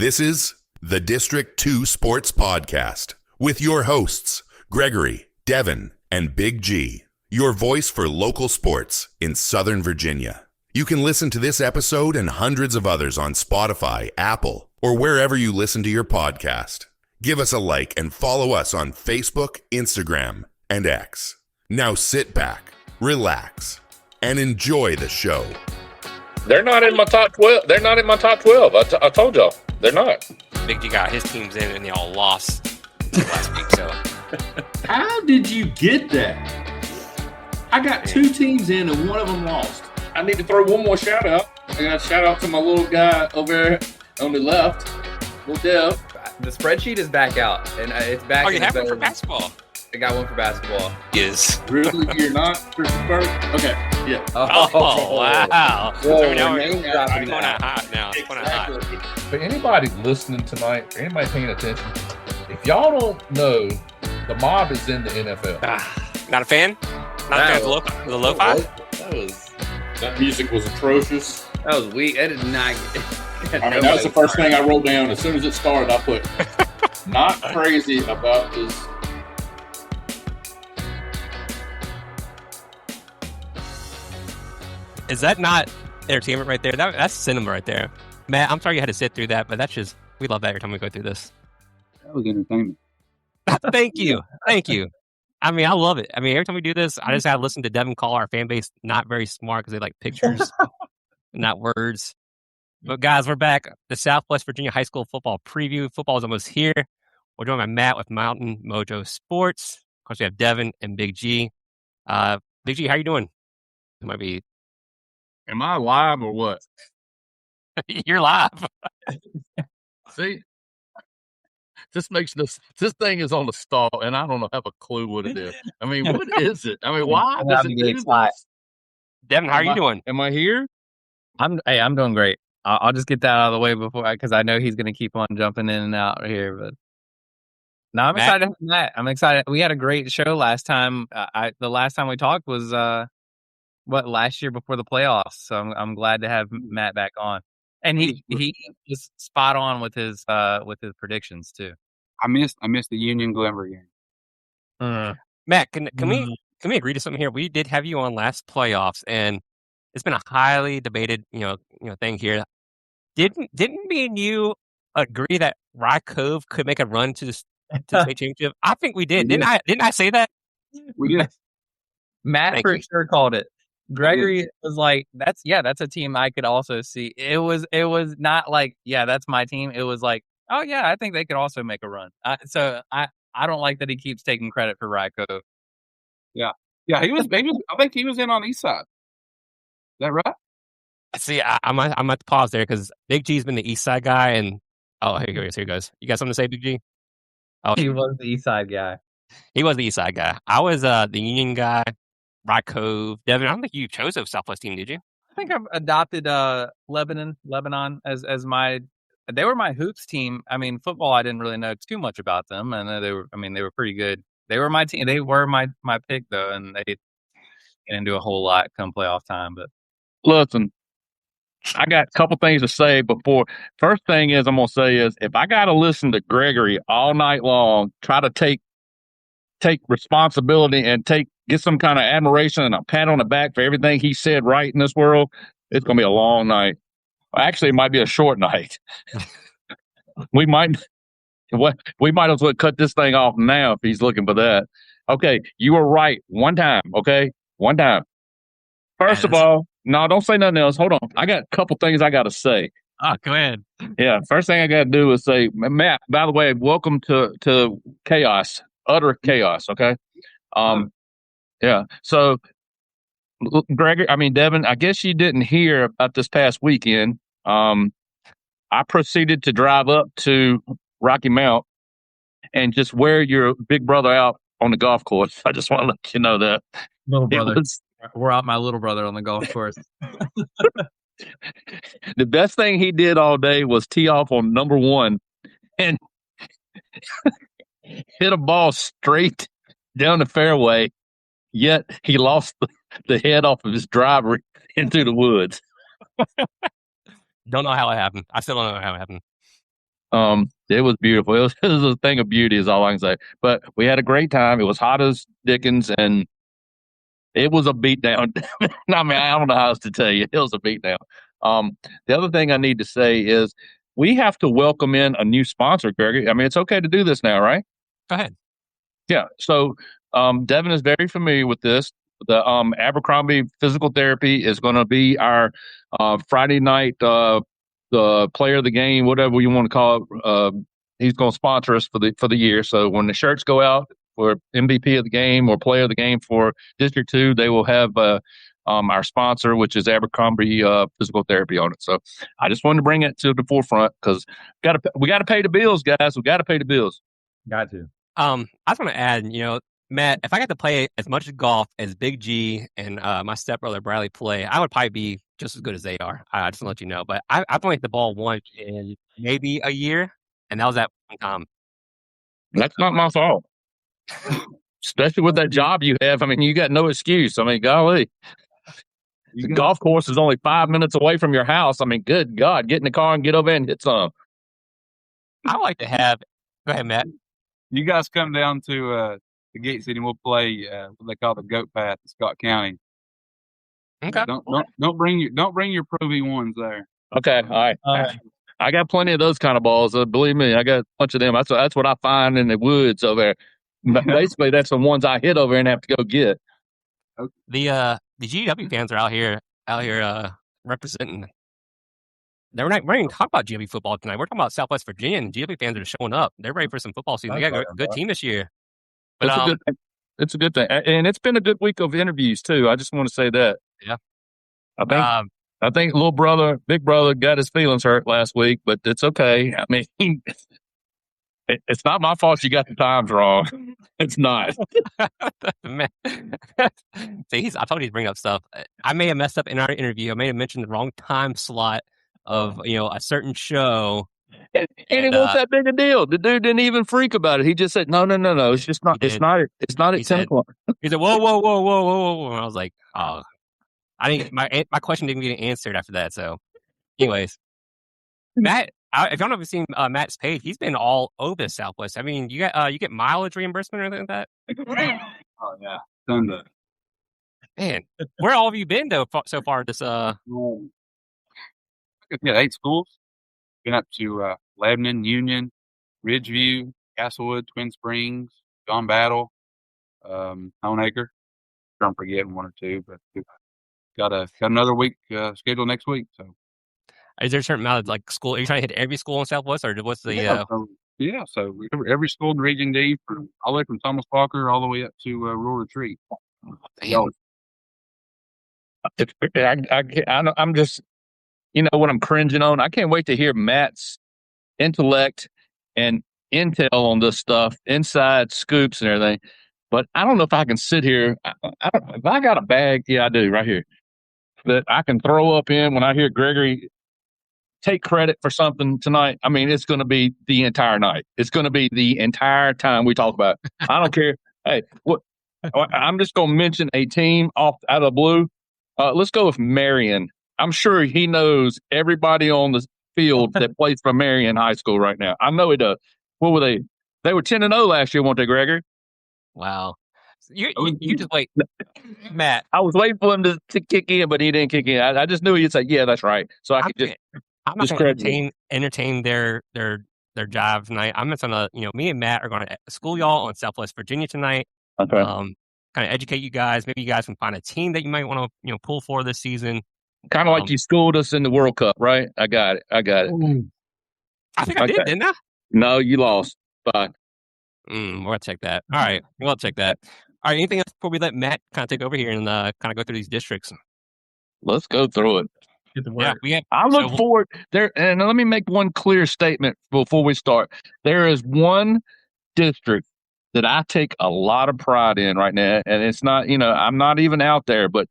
This is the District 2 Sports Podcast with your hosts, Gregory, Devin, and Big G, your voice for local sports in Southern Virginia. You can listen to this episode and hundreds of others on Spotify, Apple, or wherever you listen to your podcast. Give us a like and follow us on Facebook, Instagram, and X. Now sit back, relax, and enjoy the show. They're not in my top 12. They're not in my top 12. I told y'all. They're not. Big G got his teams in and they all lost last week. So, how did you get that? I got two teams in and one of them lost. I need to throw one more shout out. I got a shout out to my little guy over there on the left, little Dev. The spreadsheet is back out, and it's back. Oh, you have one for basketball? I got one for basketball. Yes. Really? You're not for Spurs? Okay. Yeah. Oh wow. Whoa, So now man, we're going hot now. It's going hot. For anybody listening tonight, anybody paying attention, if y'all don't know, the mob is in the NFL. Not a fan? Not a fan of the lo-fi? That music was atrocious. That was weak. That did not. That was the first thing I wrote down. As soon as it started, I put, not crazy about this. Is that not entertainment right there? That's cinema right there. Matt, I'm sorry you had to sit through that, but that's just, we love that every time we go through this. That was entertainment. Thank you. Thank you. I mean, I love it. I mean, every time we do this, I just gotta listen to Devin call our fan base not very smart because they like pictures, not words. But guys, we're back. The Southwest Virginia High School football preview. Football is almost here. We're joined by Matt with Mountain Mojo Sports. Of course, we have Devin and Big G. Big G, how you doing? It might be. Am I live or what? You're live. See, this thing is on the stall, and I don't have a clue what it is. I mean, what is it? I mean, why does it do this? Devin, how are you doing? Am I here? I'm doing great. I'll just get that out of the way before, because I know he's going to keep on jumping in and out here. But no, I'm excited to have Matt. I'm excited. We had a great show last time. The last time we talked was last year before the playoffs. So I'm glad to have Matt back on, and he is spot on with his predictions too. I missed the Union Glimmer game. Matt, can we agree to something here? We did have you on last playoffs, and it's been a highly debated thing here. Didn't me and you agree that Rye Cove could make a run to the state championship? I think we did. Didn't I say that? We did. Matt for sure called it. Gregory was like, that's a team I could also see. It was not like, yeah, that's my team. It was like, oh yeah, I think they could also make a run. So I don't like that he keeps taking credit for Rye Cove. Yeah, he was. I think he was in on East Side. Is that right? See, I'm at the pause there because Big G's been the East Side guy, and here he goes. You got something to say, Big G? Oh, he was the East Side guy. He was the East Side guy. I was the Union guy. Rye Cove. Devin, I don't think you chose a Southwest team, did you? I think I've adopted Lebanon as my. They were my hoops team. I mean, football, I didn't really know too much about them, and they were pretty good. They were my team. They were my pick though, and they didn't do a whole lot come playoff time. But Listen, I got a couple things to say before. First thing is I'm going to say is if I got to listen to Gregory all night long, try to take responsibility and get some kind of admiration and a pat on the back for everything he said right in this world, it's going to be a long night. Actually, it might be a short night. We might as well cut this thing off now if he's looking for that. Okay, you were right one time, okay? One time. First of all, no, don't say nothing else. Hold on. I got a couple things I got to say. Go ahead. Yeah, first thing I got to do is say, Matt, by the way, welcome to chaos, utter chaos, okay? Yeah, so, Devin, I guess you didn't hear about this past weekend. I proceeded to drive up to Rocky Mount and just wear your big brother out on the golf course. I just want to let you know that. Little brother. We're out my little brother on the golf course. The best thing he did all day was tee off on number one and hit a ball straight down the fairway, yet he lost the head off of his driver into the woods. Don't know how it happened. I still don't know how it happened. It was beautiful. It was a thing of beauty, is all I can say. But we had a great time. It was hot as Dickens, and it was a beatdown. I mean, I don't know how else to tell you. It was a beatdown. The other thing I need to say is we have to welcome in a new sponsor, Gregory. I mean, it's okay to do this now, right? Go ahead. Yeah. So Devin is very familiar with this. The Abercrombie Physical Therapy is going to be our Friday night, the player of the game, whatever you want to call it. He's going to sponsor us for the year. So when the shirts go out for MVP of the game or player of the game for District 2, they will have our sponsor, which is Abercrombie Physical Therapy, on it. So I just wanted to bring it to the forefront because we got to pay the bills, guys. We got to pay the bills. Got to. I just want to add, Matt, if I got to play as much golf as Big G and my stepbrother Bradley play, I would probably be just as good as they are. I just want to let you know. But I've only hit the ball once in maybe a year, and that was at one time. That's not my fault. Especially with that job you have. I mean, you got no excuse. I mean, golly. The golf course is only 5 minutes away from your house. I mean, good God, get in the car and get over and hit some. I like to have. Go ahead, Matt. You guys come down to the Gate City and we'll play what they call the Goat Path in Scott County. Okay. Don't bring your Pro V1s there. Okay, all right. I got plenty of those kind of balls. Believe me, I got a bunch of them. That's what I find in the woods over there. But basically, that's the ones I hit over and have to go get. The GW fans are out here representing. We're not even talking about GW football tonight. We're talking about Southwest Virginia, and GW fans are showing up. They're ready for some football season. They got a good team this year. But it's a good thing, and it's been a good week of interviews too. I just want to say that. Yeah, I think big brother, got his feelings hurt last week, but it's okay. I mean, it's not my fault you got the times wrong. It's not. Man. See, I told you to bring up stuff. I may have messed up in our interview. I may have mentioned the wrong time slot of a certain show. And it wasn't that big a deal. The dude didn't even freak about it. He just said, "No. It's just not. It's not at 10 o'clock." He said, "Whoa!" And I was like, "Oh, I didn't. My question didn't get answered after that." So, anyways, Matt, if y'all haven't seen Matt's page, he's been all over the Southwest. I mean, you get mileage reimbursement or anything like that? Oh yeah, done that. Man, where all have you been though so far? This Yeah, 8 schools. Been up to Lebanon, Union, Ridgeview, Castlewood, Twin Springs, John Battle, Stoneacre. I'm forgetting 1 or 2, but got another week scheduled next week. So, is there a certain amount of school? Are you trying to hit every school in Southwest, or what's the? So every school in Region D, all the way from Thomas Walker all the way up to Rural Retreat. Damn. I'm just, what I'm cringing on. I can't wait to hear Matt's intellect and intel on this stuff, inside scoops and everything. But I don't know if I can sit here. If I got a bag, yeah, I do right here, that I can throw up in when I hear Gregory take credit for something tonight. I mean, it's going to be the entire night. It's going to be the entire time we talk about it. I don't care. Hey, I'm just going to mention a team out of the blue. Let's go with Marion. I'm sure he knows everybody on the field that plays for Marion High School right now. I know he does. What were they? They were 10-0 last year, weren't they, Gregory? Wow. You just wait, Matt. I was waiting for him to kick in, but he didn't kick in. I just knew he'd say, "Yeah, that's right." So I'm not going to entertain their jive tonight. I'm just going to, me and Matt are going to school y'all on Southwest Virginia tonight. Okay. Kind of educate you guys. Maybe you guys can find a team that you might want to, pull for this season. Kind of like you schooled us in the World Cup, right? I got it. I think I did, didn't I? No, you lost. Bye. We're going to check that. All right. We'll check that. All right. Anything else before we let Matt kind of take over here and kind of go through these districts? Let's go through it. Yeah, I look forward there. And let me make one clear statement before we start. There is one district that I take a lot of pride in right now. And it's not, I'm not even out there, but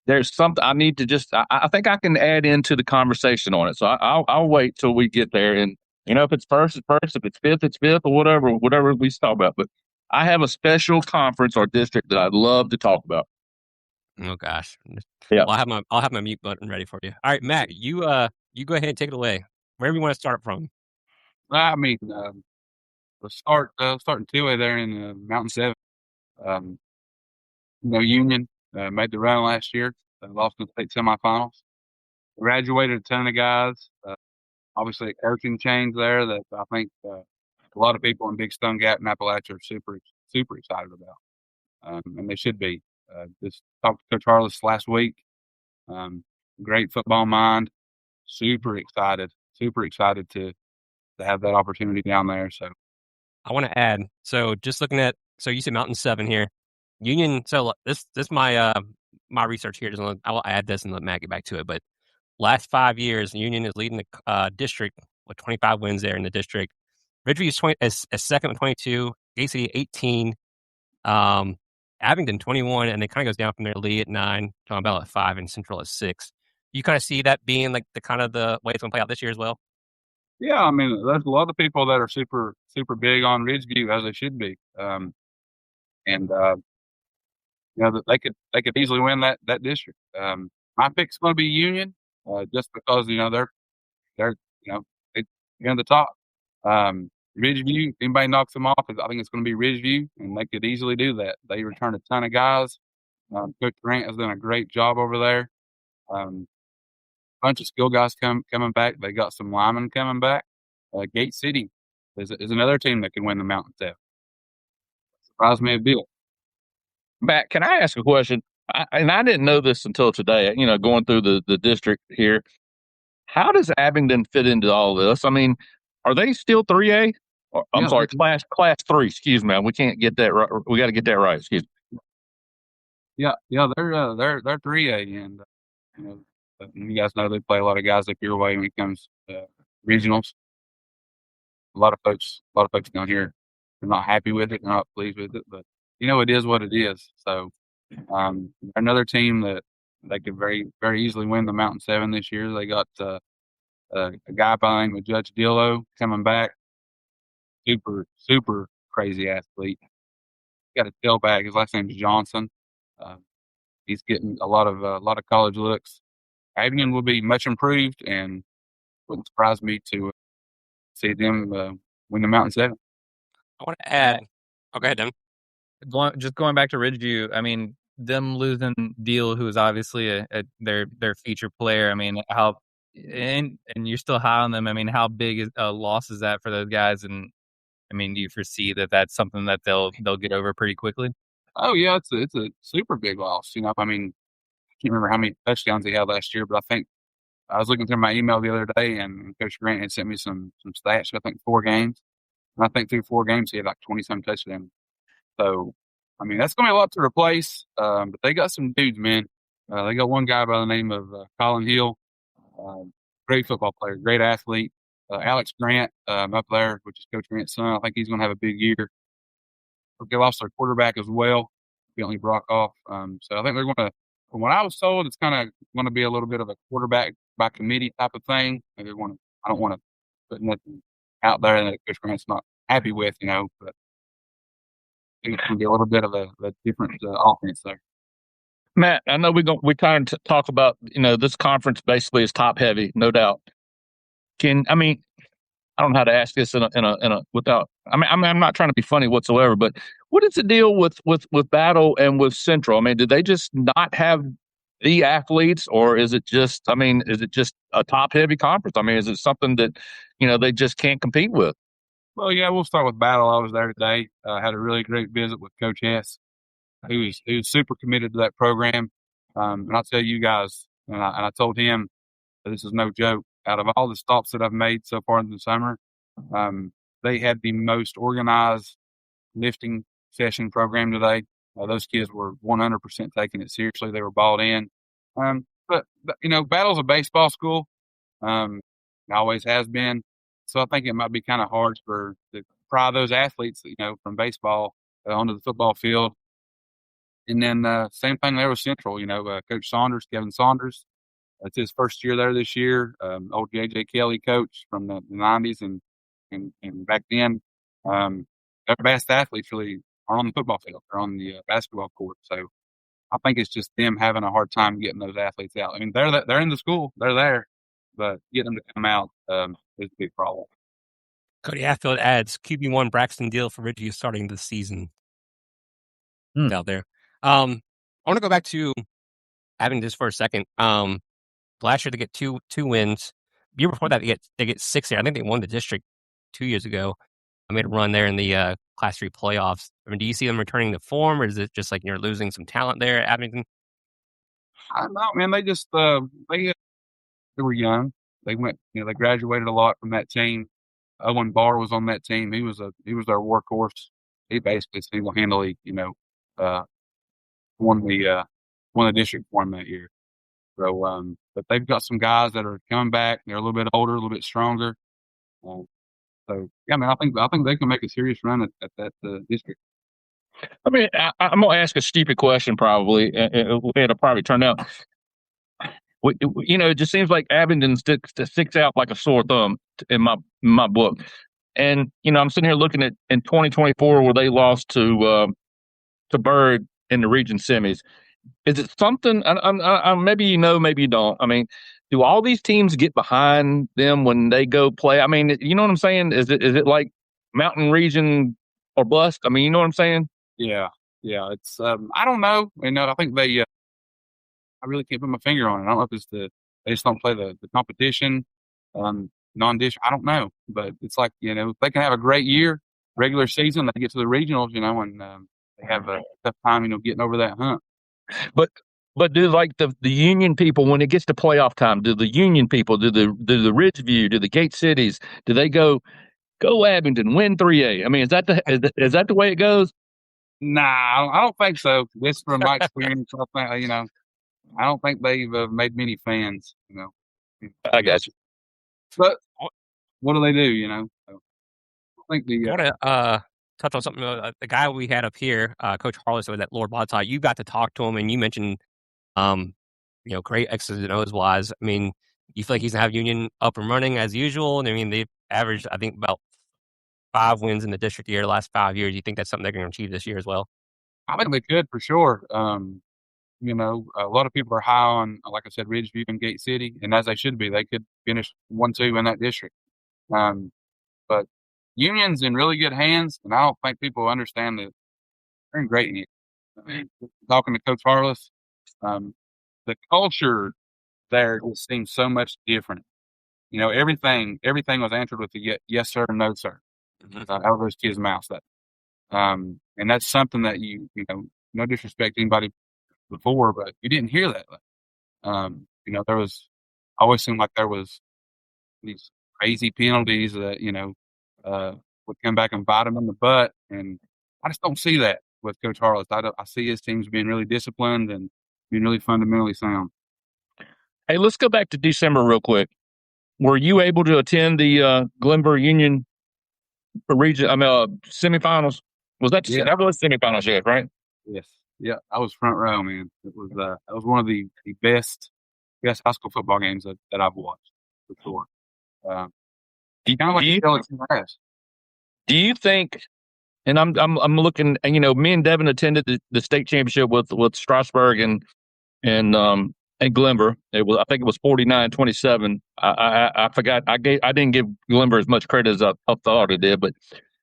there's something I need to I think I can add into the conversation on it. So I'll wait till we get there. And, if it's first, it's first. If it's fifth, it's fifth, or whatever we talk about. But I have a special conference or district that I'd love to talk about. Oh gosh. Yeah. Well, I'll have my mute button ready for you. All right, Matt, you go ahead and take it away. Wherever you want to start from. I mean, let's start in 2A there in Mountain 7. Union made the run last year. Lost in the state semifinals. Graduated a ton of guys. Obviously, a coaching change there that I think a lot of people in Big Stone Gap and Appalachia are super excited about, and they should be. Just talked to Coach Harless last week. Great football mind. Super excited to have that opportunity down there. So I want to add. So just looking at, so you said Mountain 7 here, Union. So this my my research here. I'll add this and let Matt get back to it. But last 5 years, Union is leading the district with 25 wins there in the district. Ridgeview is second with 22. Gate City 18. Abingdon 21, and it kind of goes down from there. Lee at 9, John Bell at 5, and Central at 6. You kind of see that being like the kind of the way it's going to play out this year as well. Yeah, I mean, there's a lot of people that are super big on Ridgeview, as they should be, and that they could easily win that district. My pick's going to be Union, just because they're in the top. Ridgeview, anybody knocks them off, I think it's going to be Ridgeview, and they could easily do that. They returned a ton of guys. Coach Grant has done a great job over there. Bunch of skill guys coming back. They got some linemen coming back. Gate City is another team that can win the Mountain 7. Surprised me a bit. Matt, can I ask a question? I didn't know this until today, going through the district here. How does Abingdon fit into all this? I mean, are they still 3A? I'm sorry, class 3. Excuse me. We can't get that right. We got to get that right. Excuse me. Yeah, they're 3A, and you guys know they play a lot of guys up your way when it comes to regionals. A lot of folks down here are not happy with it, not pleased with it, but it is what it is. So another team that they could very, very easily win the Mountain 7 this year. They got a guy by the name of Judge Dillo coming back. Super crazy athlete. Got a tailback. His last name's Johnson. He's getting a lot of college looks. Abingdon will be much improved, and wouldn't surprise me to see them win the Mountain 7. I want to add. Oh, go ahead, Devin. Going back to Ridgeview, I mean, them losing Deal, who is obviously their feature player. I mean, how and you're still high on them. I mean, how big a loss is that for those guys? And I mean, do you foresee that that's something that they'll get over pretty quickly? Oh yeah, it's a super big loss. I mean, I can't remember how many touchdowns he had last year, but I think I was looking through my email the other day, and Coach Grant had sent me some stats. I think 4 games, and I think through 4 games he had like 20-some touchdowns. So, I mean, that's going to be a lot to replace. But they got some dudes, man. They got one guy by the name of Colin Hill, great football player, great athlete. Alex Grant up there, which is Coach Grant's son. I think he's going to have a big year. They lost their quarterback as well, Bentley Brockoff. So I think they're going to, from what I was told, it's kind of going to be a little bit of a quarterback by committee type of thing. I don't want to put nothing out there that Coach Grant's not happy with, but I think it's going to be a little bit of a different offense there. Matt, I know we kind of talk about this conference basically is top heavy, no doubt. I don't know how to ask this in a without. I'm not trying to be funny whatsoever, but what is the deal with Battle and with Central? I mean, did they just not have the athletes, or is it just? I mean, is it just a top heavy conference? I mean, is it something that they just can't compete with? Well, yeah, we'll start with Battle. I was there today. Had a really great visit with Coach Hess, who's super committed to that program. And I'll tell you guys, and I told him that this is no joke. Out of all the stops that I've made so far in the summer, they had the most organized lifting session program today. Those kids were 100% taking it seriously. They were balled in. But Battle's a baseball school. Always has been. So I think it might be kind of hard to pry those athletes, from baseball onto the football field. And then same thing there with Central. Coach Saunders, Kevin Saunders. It's his first year there this year. Old J.J. Kelly coach from the 90s and back then. Their best athletes really are on the football field. They're on the basketball court. So I think it's just them having a hard time getting those athletes out. I mean, they're in the school. They're there. But getting them to come out is a big problem. Cody Hatfield adds QB1 Braxton Deal for Ridgeview starting the season. Out there. I want to go back to having this for a second. Last year they get two wins. The year before that they get 6 there. I think they won the district 2 years ago. I made a run there in the Class 3 playoffs. I mean, do you see them returning to form, or is it just like you're losing some talent there at Abington? I don't know, man. They just they were young. They went, they graduated a lot from that team. Owen Barr was on that team. He was their workhorse. He basically single handedly, won the district for him that year. So, but they've got some guys that are coming back. They're a little bit older, a little bit stronger. So yeah, man, I think they can make a serious run at that district. I mean, I'm going to ask a stupid question probably, and it'll probably turn out. It just seems like Abington sticks out like a sore thumb in my book. And, I'm sitting here looking at in 2024 where they lost to Bird in the region semis. Is it something, maybe you know, maybe you don't. I mean, do all these teams get behind them when they go play? I mean, you know what I'm saying? Is it like Mountain Region or bust? I mean, you know what I'm saying? Yeah. It's I don't know. I think they. I really can't put my finger on it. I don't know if it's they just don't play the competition, non-dish. I don't know, but it's like if they can have a great year, regular season, they get to the regionals, and they have a tough time, getting over that hump. But do like the Union people when it gets to playoff time? Do the Union people, do the Ridgeview, do the Gate Cities, do they go Abington, win 3A? I mean, is that the way it goes? Nah, I don't think so. This from my experience, I don't think they've made many fans. I got you. But what do they do? I think I want to touch on something. The guy we had up here, Coach Harless, was at Lord Bottai. You got to talk to him, and you mentioned, great X's and O's wise. I mean, you feel like he's gonna have Union up and running as usual. And I mean, they've averaged, I think, about 5 wins in the district year the last 5 years. You think that's something they're going to achieve this year as well? I think they could for sure. A lot of people are high on, like I said, Ridgeview and Gate City, and as they should be, they could finish 1-2 in that district. But Union's in really good hands, and I don't think people understand that they're in great hands. I mean, talking to Coach Harless, the culture there just seems so much different. Everything was answered with a yes sir, no sir, out of those kids' mouths. And that's something that no disrespect to anybody before, but you didn't hear that. There was always seemed like there was these crazy penalties that would come back and bite them in the butt, and I just don't see that with Coach Harless. I see his teams being really disciplined and being really fundamentally sound. Hey, let's go back to December real quick. Were you able to attend the Glenver Union region? Semifinals. Was that that was semifinals yet, right? Yes. Yeah, I was front row, man. It was that was one of the best high school football games that I've watched for sure. Do you think? And I'm looking. Me and Devin attended the state championship with Strasburg and Glenver. I think it was 49-27. I forgot. I didn't give Glenver as much credit as I thought I did. But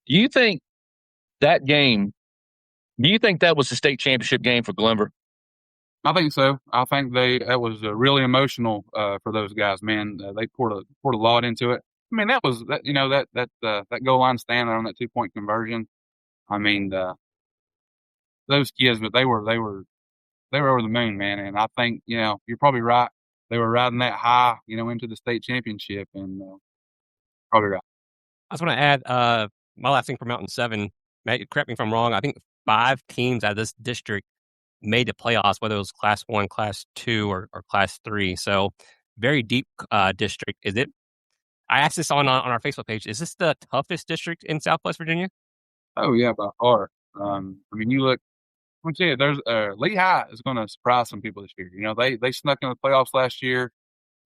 do you think that game? Do you think that was the state championship game for Glenver? I think so. I think that was really emotional for those guys. Man, they poured a lot into it. I mean, that was that goal line stand on that 2-point conversion. I mean, those kids, but they were over the moon, man. And I think you're probably right. They were riding that high, into the state championship, and probably right. I just want to add my last thing for Mountain 7. Matt, correct me if I'm wrong. I think 5 teams out of this district made the playoffs, whether it was Class 1, Class 2, or Class 3. So very deep district. Is it? I asked this on our Facebook page. Is this the toughest district in Southwest Virginia? Oh yeah, by far. I mean, you look. I'm telling you, there's Lehigh is going to surprise some people this year. They snuck in the playoffs last year,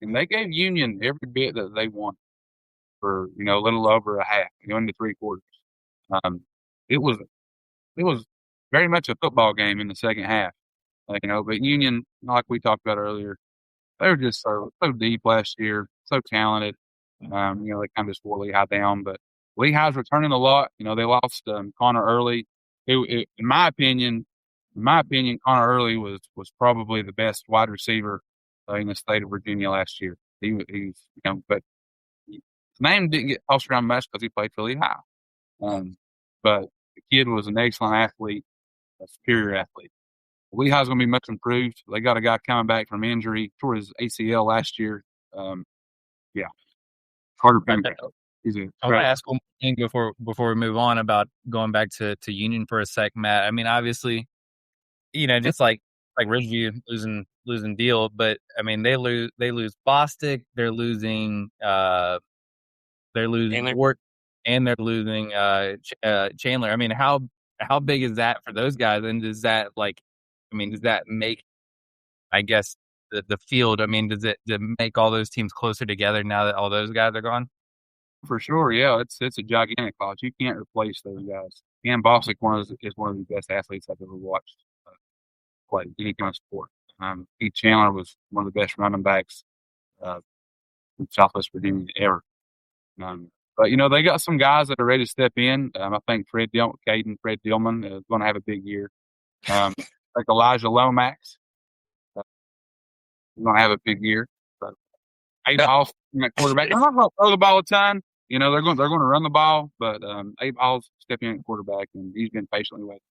and they gave Union every bit that they wanted for a little over a half, into 3/4. It was very much a football game in the second half, but Union, like we talked about earlier, they were just so deep last year, so talented. They kind of just wore Lehigh down, but Lehigh's returning a lot. You know, they lost Connor Early, who, in my opinion, Connor Early was probably the best wide receiver in the state of Virginia last year. He's, you know, but his name didn't get tossed around much because he played for Lehigh. But the kid was an excellent athlete, a superior athlete. Lehigh's going to be much improved. They got a guy coming back from injury, tore his ACL last year. Yeah, Carter Pemberton. He's a I want to ask one thing before we move on about going back to Union for a sec, Matt. I mean, obviously, you know, just like Ridgeview losing Deal, but I mean, they lose Bostic, they're losing Chandler. Wart, and they're losing Chandler. I mean, how big is that for those guys? And does that make, I guess, the field? I mean, does it make all those teams closer together now that all those guys are gone? For sure, yeah, it's a gigantic loss. You can't replace those guys. Cam Bostic is one of the best athletes I've ever watched play any kind of sport. Pete Chandler was one of the best running backs in Southwest Virginia ever. But you know, they got some guys that are ready to step in. I think Fred Dillman is going to have a big year. Like Elijah Lomax, going to have a big year. But Abe Hall's quarterback. They're not going to throw the ball a ton. You know, they're going to run the ball, but Abe Hall's stepping in at quarterback, and he's been patiently waiting.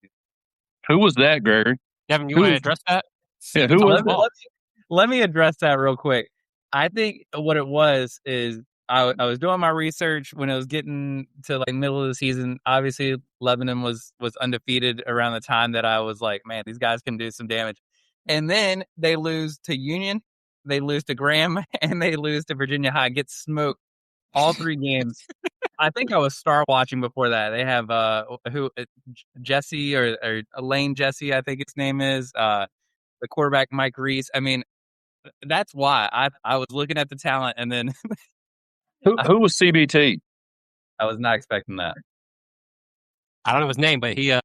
Who was that, Gregory? Devin, you want to address that? Yeah, who was that? Let me address that real quick. I think what it was is I was doing my research when it was getting to like middle of the season. Obviously, Lebanon was undefeated around the time that I was like, man, these guys can do some damage. And then they lose to Union, they lose to Graham, and they lose to Virginia High. Get smoked all 3 games. I think I was star watching before that. They have Jesse or Lane Jesse, I think his name is, the quarterback Mike Reese. I mean, that's why I was looking at the talent, and then who was CBT? I was not expecting that. I don't know his name, but he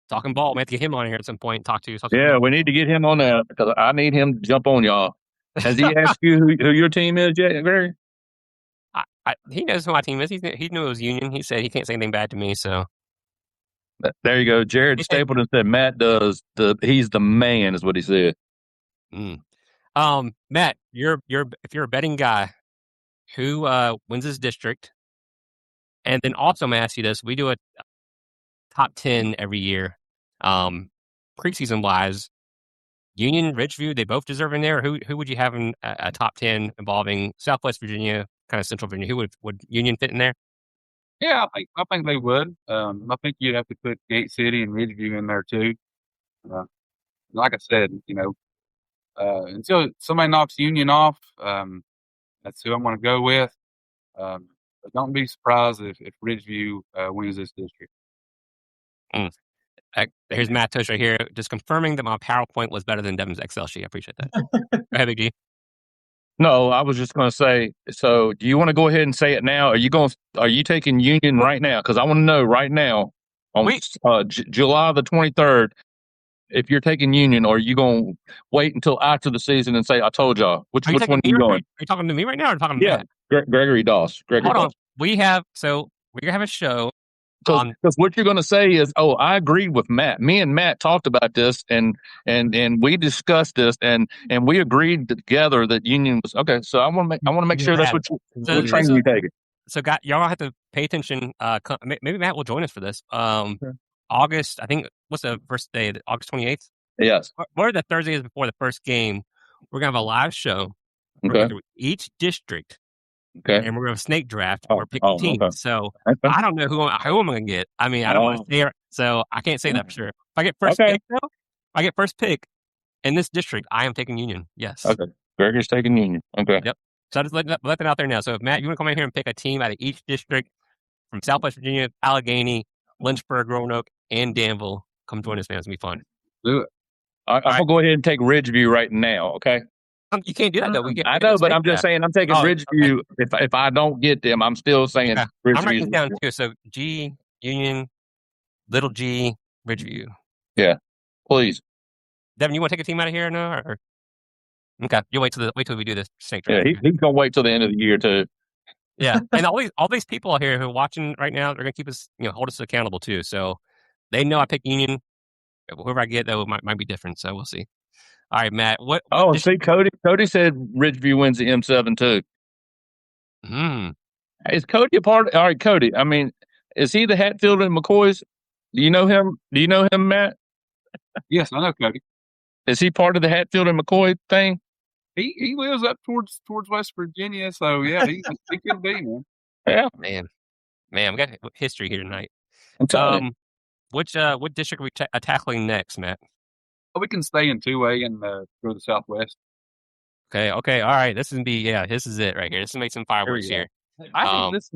talking ball. We have to get him on here at some point and talk to you. Yeah, we need to get him on there because I need him to jump on y'all. Has he asked you who your team is yet, Gary? He knows who my team is. He knew it was Union. He said he can't say anything bad to me. So there you go. Jared Stapleton said Matt he's the man, is what he said. Matt, if you're a betting guy, who wins his district? And then also, I'm gonna ask you this: we do a top 10 every year, preseason wise. Union, Ridgeview, they both deserve in there. Who would you have in a top 10 involving Southwest Virginia, kind of Central Virginia? Who would Union fit in there? Yeah, I think they would. I think you'd have to put Gate City and Ridgeview in there too. Like I said, you know, until somebody knocks Union off, that's who I'm going to go with. But don't be surprised if Ridgeview wins this district. Here's Matt Tosh right here, just confirming that my PowerPoint was better than Devin's Excel sheet. I appreciate that. Go ahead, Big G. No, I was just going to say. So, do you want to go ahead and say it now? Are you taking Union right now? Because I want to know right now on July the 23rd. If you're taking Union, or are you going to wait until after the season and say, I told y'all? Which one are you going? Are you talking to me right now or talking to Matt? Gregory Doss. Hold on. We're going to have a show. Because what you're going to say is, I agreed with Matt. Me and Matt talked about this, and we discussed this, and we agreed together that Union was okay. So I want to make sure that's what training you taking. So, y'all have to pay attention. Maybe Matt will join us for this. August, I think, what's the first day? August 28th? Yes. What are the Thursdays before the first game? We're going to have a live show. We're going to go through each district. Okay. And we're going to snake draft or pick a team. Okay. So I don't know who I'm going to get. I mean, I don't want to say it, so I can't say that for sure. If I get first pick, though, if I get first pick in this district, I am taking Union. Yes. Okay. Gregory's taking Union. Okay. Yep. So I just let that out there now. So if Matt, you want to come in here and pick a team out of each district from Southwest Virginia, Allegheny, Lynchburg, Roanoke, and Danville, come join us, man. It's going to be fun. Do it. I'll go ahead and take Ridgeview right now, okay? You can't do that, though. I know, but I'm just saying I'm taking Ridgeview. Okay. If I don't get them, I'm still saying Ridgeview. I'm writing down, too. So G, Union, little G, Ridgeview. Yeah, please. Devin, you want to take a team out of here now? Or? Okay, you wait till we do this snake draft. Yeah, he's going to wait till the end of the year, too. Yeah, and all these people out here who are watching right now, they're gonna keep us, hold us accountable too. So they know I pick Union. Whoever I get, though, might be different. So we'll see. All right, Matt. What Oh, see, Cody said Ridgeview wins the M7 too. Is Cody a part? All right, Cody. I mean, is he the Hatfield and McCoy's? Do you know him? Do you know him, Matt? Yes, I know Cody. Is he part of the Hatfield and McCoy thing? He lives up towards West Virginia, so yeah, he could be, man. Yeah, man, we got history here tonight. I'm telling you. What district are we tackling next, Matt? Well, we can stay in 2A and go to the Southwest. Okay, all right. This is it right here. This is make some fireworks here. I think this.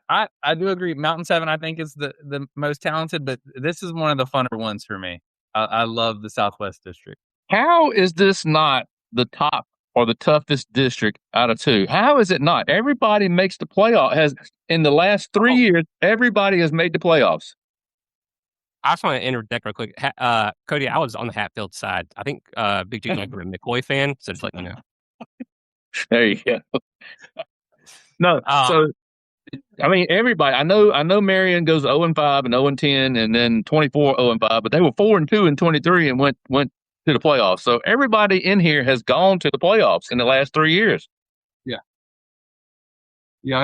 I do agree. Mountain 7, I think, is the most talented, but this is one of the funner ones for me. I love the Southwest District. How is this not the top or the toughest district out of 2? How is it not? Everybody makes the playoff. In the last 3 years, everybody has made the playoffs. I just want to interject real quick. Cody, I was on the Hatfield side. I think Big G might be a McCoy fan, so just let you know. There you go. No, so I mean everybody. I know Marion goes 0-5 and 0-10, and then 24 0-5, but they were 4-2 and 23 and went to the playoffs. So everybody in here has gone to the playoffs in the last 3 years. Yeah.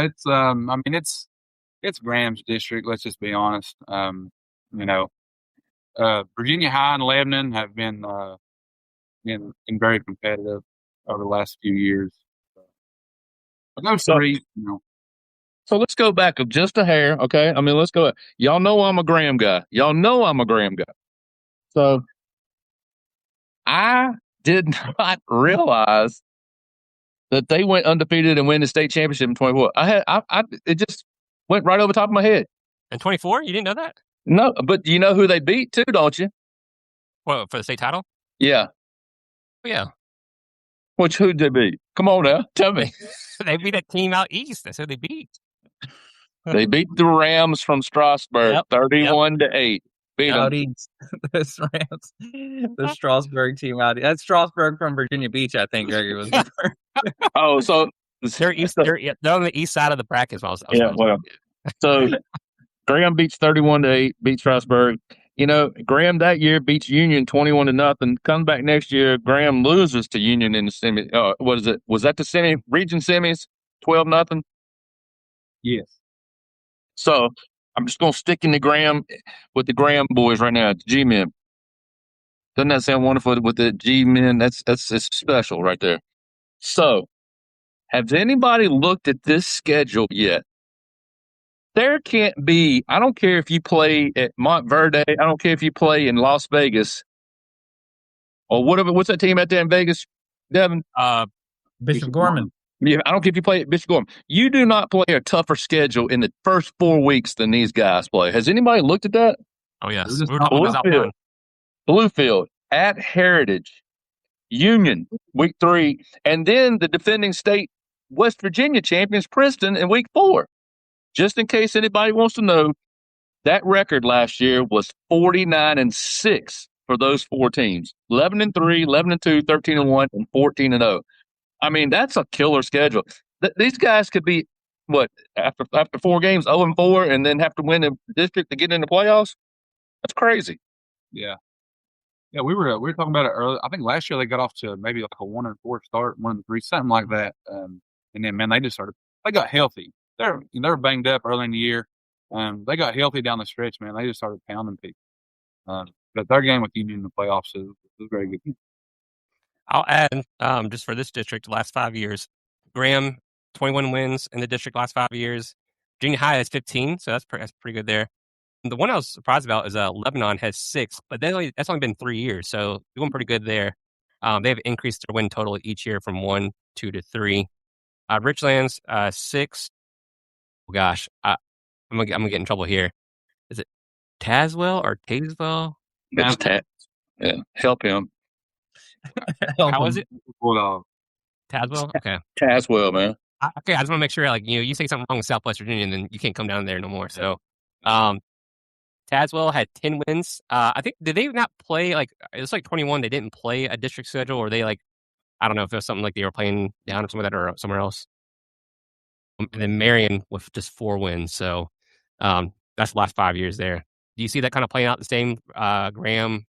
It's I mean it's Graham's district. Let's just be honest. Virginia High and Lebanon have been very competitive over the last few years. But those three, So let's go back just a hair, okay? I mean, let's go. Y'all know I'm a Graham guy. So I did not realize that they went undefeated and win the state championship in 24. It just went right over the top of my head. In 24, you didn't know that? No, but you know who they beat too, don't you? Well, for the state title? Yeah. Oh, yeah. Who'd they beat? Come on now, tell me. They beat that team out east. That's who they beat. They beat the Rams from Strasburg, 31-8. Beat out them. east. Those Rams, the Strasburg team out. That's Strasburg from Virginia Beach, I think. Gregory was. Oh, so they're on the east side of the bracket. So Graham beats 31-8, beats Strasburg. Graham that year beats Union 21-0. Comes back next year, Graham loses to Union in the semi. What is it? Was that the region semis? 12-0. Yes. So I'm just gonna stick in the Graham with the Graham boys right now. The G-men. Doesn't that sound wonderful with the G-men? That's it's special right there. So, has anybody looked at this schedule yet? There can't be. I don't care if you play at Montverde. I don't care if you play in Las Vegas or whatever. What's that team out there in Vegas, Devin? Bishop Gorman. Yeah, I don't care if you play at Bishop Gorman. You do not play a tougher schedule in the first 4 weeks than these guys play. Has anybody looked at that? Oh, yes. Bluefield at Heritage, Union, week 3, and then the defending state West Virginia champions, Princeton, in week 4. Just in case anybody wants to know, that record last year was 49-6 for those 4 teams. 11-3, 11-2, 13-1, and 14-0. I mean, that's a killer schedule. These guys could be after 4 games 0-4, and then have to win the district to get in the playoffs. That's crazy. Yeah. Yeah, we were talking about it earlier. I think last year they got off to maybe like a 1-4 start, 1-3, something like that. And then man, they got healthy. They were banged up early in the year. They got healthy down the stretch, man. They just started pounding people. But their game with Union in the playoffs is very good. I'll add, just for this district, the last 5 years, Graham, 21 wins in the district last 5 years. Junior High has 15, so that's pretty good there. And the one I was surprised about is Lebanon has 6, but that's only been 3 years, so doing pretty good there. They have increased their win total each year from 1, 2 to 3. Richlands 6. Oh gosh, I'm gonna get in trouble here. Is it Tazwell or Tazwell? It's Taz. Yeah, help him. How is it? Tazwell? Okay. Tazwell, man. Okay, I just want to make sure, you say something wrong with Southwest Virginia, and then you can't come down there no more. So, Tazwell had 10 wins. I think, did they not play, it's 21, they didn't play a district schedule, or they, I don't know if it was something like they were playing down or something like that, or somewhere else. and then Marion with just 4 wins. So that's the last 5 years there. Do you see that kind of playing out the same? Graham,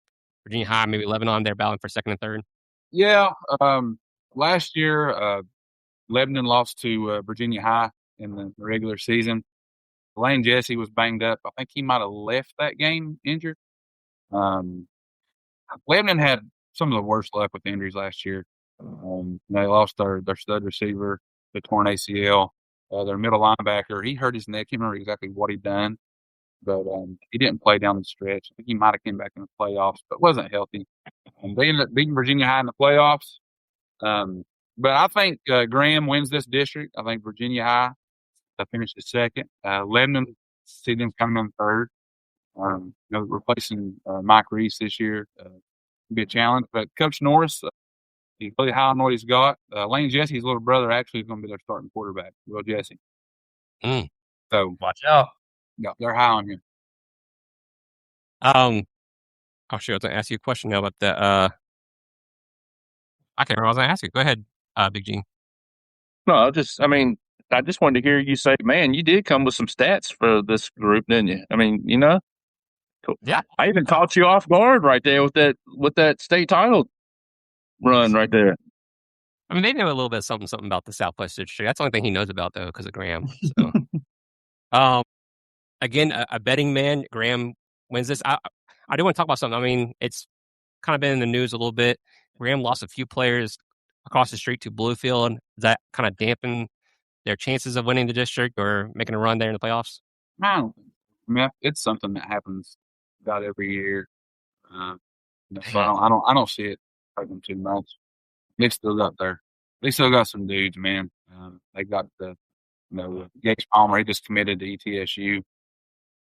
Virginia High, maybe Lebanon, they're battling for second and third. Yeah. Last year, Lebanon lost to Virginia High in the regular season. Lane Jesse was banged up. I think he might have left that game injured. Lebanon had some of the worst luck with injuries last year. They lost their stud receiver, the torn ACL. Their middle linebacker, he hurt his neck. He remember exactly what he'd done, but he didn't play down the stretch. I think he might have came back in the playoffs, but wasn't healthy. And they ended up beating Virginia High in the playoffs. But I think Graham wins this district. I think Virginia High finished second. Lebanon, see them coming in third. Replacing Mike Reese this year be a challenge. But Coach Norris, he's really high on what he's got. Lane Jesse's little brother actually is going to be their starting quarterback, Will Jesse. So watch out. Yeah, they're high on him. Oh, sure. I was going to ask you a question now about the. I can't remember what I was going to ask you. Go ahead, Big G. No, I just wanted to hear you say, man, you did come with some stats for this group, didn't you? I mean, cool. Yeah. I even caught you off guard right there with that state title run right there. I mean, they know a little bit something about the Southwest District. That's the only thing he knows about, though, because of Graham. So, again, a betting man, Graham wins this. I do want to talk about something. I mean, it's kind of been in the news a little bit. Graham lost a few players across the street to Bluefield. Does that kind of dampen their chances of winning the district or making a run there in the playoffs? I mean, it's something that happens about every year. So I don't see it hurting them too much. They still got some dudes, man. They got Gage Palmer. He just committed to ETSU.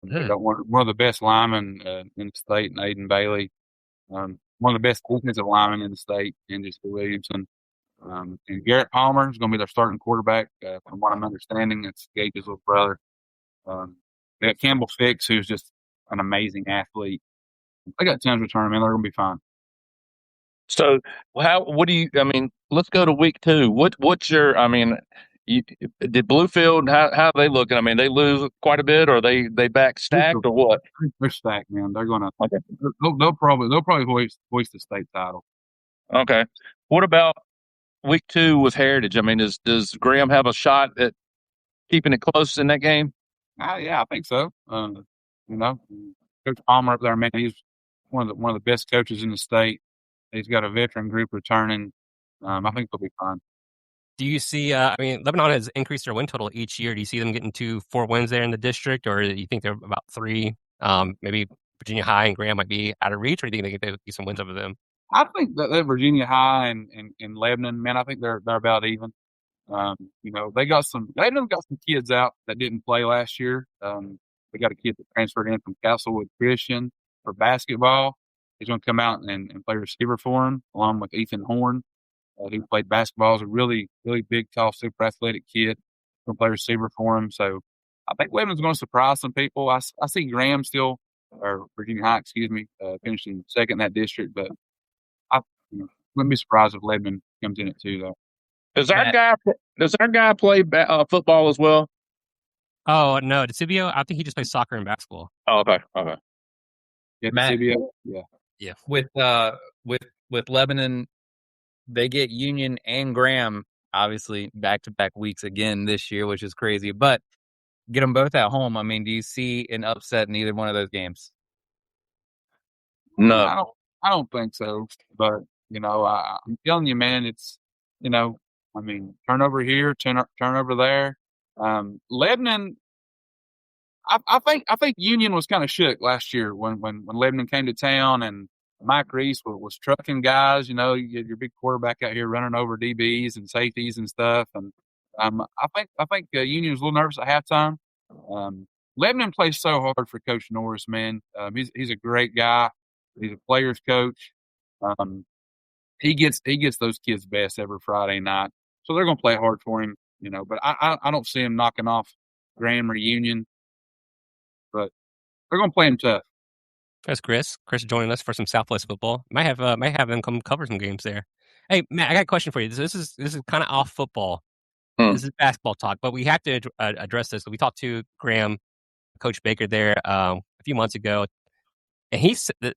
They got one of the best linemen in the state, Aiden Bailey. One of the best defensive linemen in the state, Andy Williamson. And Garrett Palmer is going to be their starting quarterback. From what I'm understanding, it's Gage's little brother. They got Campbell Fix, who's just an amazing athlete. They got tons of tournament. They're going to be fine. So, let's go to week 2. What's your, did Bluefield, how are they looking? I mean, they lose quite a bit, or they back stacked, or what? They're stacked, man. They're going to, they'll probably hoist the state title. Okay. What about week 2 with Heritage? I mean, does Graham have a shot at keeping it close in that game? Yeah, I think so. Coach Palmer up there, man, he's one of the best coaches in the state. He's got a veteran group returning. I think they'll be fine. Do you see, Lebanon has increased their win total each year. Do you see them getting to 4 wins there in the district, or do you think they're about 3? Maybe Virginia High and Graham might be out of reach, or do you think they get some wins over them? I think that Virginia High and Lebanon, man, I think they're about even. Lebanon got some kids out that didn't play last year. They got a kid that transferred in from Castlewood Christian for basketball. He's going to come out and play receiver for him, along with Ethan Horn, who played basketball. Is a really, really big, tall, super athletic kid. Going to play receiver for him. So I think Lebanon's going to surprise some people. I see Graham still, or Virginia High, finishing second in that district, but I wouldn't be surprised if Lebanon comes in it too, though. Does our guy play football as well? Oh no, DeCibio, I think he just plays soccer and basketball. Oh, okay. Yeah, Matt, DeCibio, yeah. With Lebanon, they get Union and Graham, obviously back-to-back weeks again this year, which is crazy. But get them both at home. I mean, do you see an upset in either one of those games? No, I don't think so. But I'm telling you, man, it's turnover here, turnover there. Lebanon, I think Union was kind of shook last year when Lebanon came to town and Mike Reese was trucking guys. You get your big quarterback out here running over DBs and safeties and stuff. And I think Union was a little nervous at halftime. Lebanon plays so hard for Coach Norris, man. He's a great guy. He's a player's coach. He gets those kids best every Friday night, so they're going to play hard for him. But I don't see him knocking off Graham or Union. But they're going to play him tough. That's Chris. Chris joining us for some Southwest football. Might have them come cover some games there. Hey Matt, I got a question for you. This is kind of off football. This is basketball talk, but we have to address this. We talked to Graham, Coach Baker there a few months ago, and he said that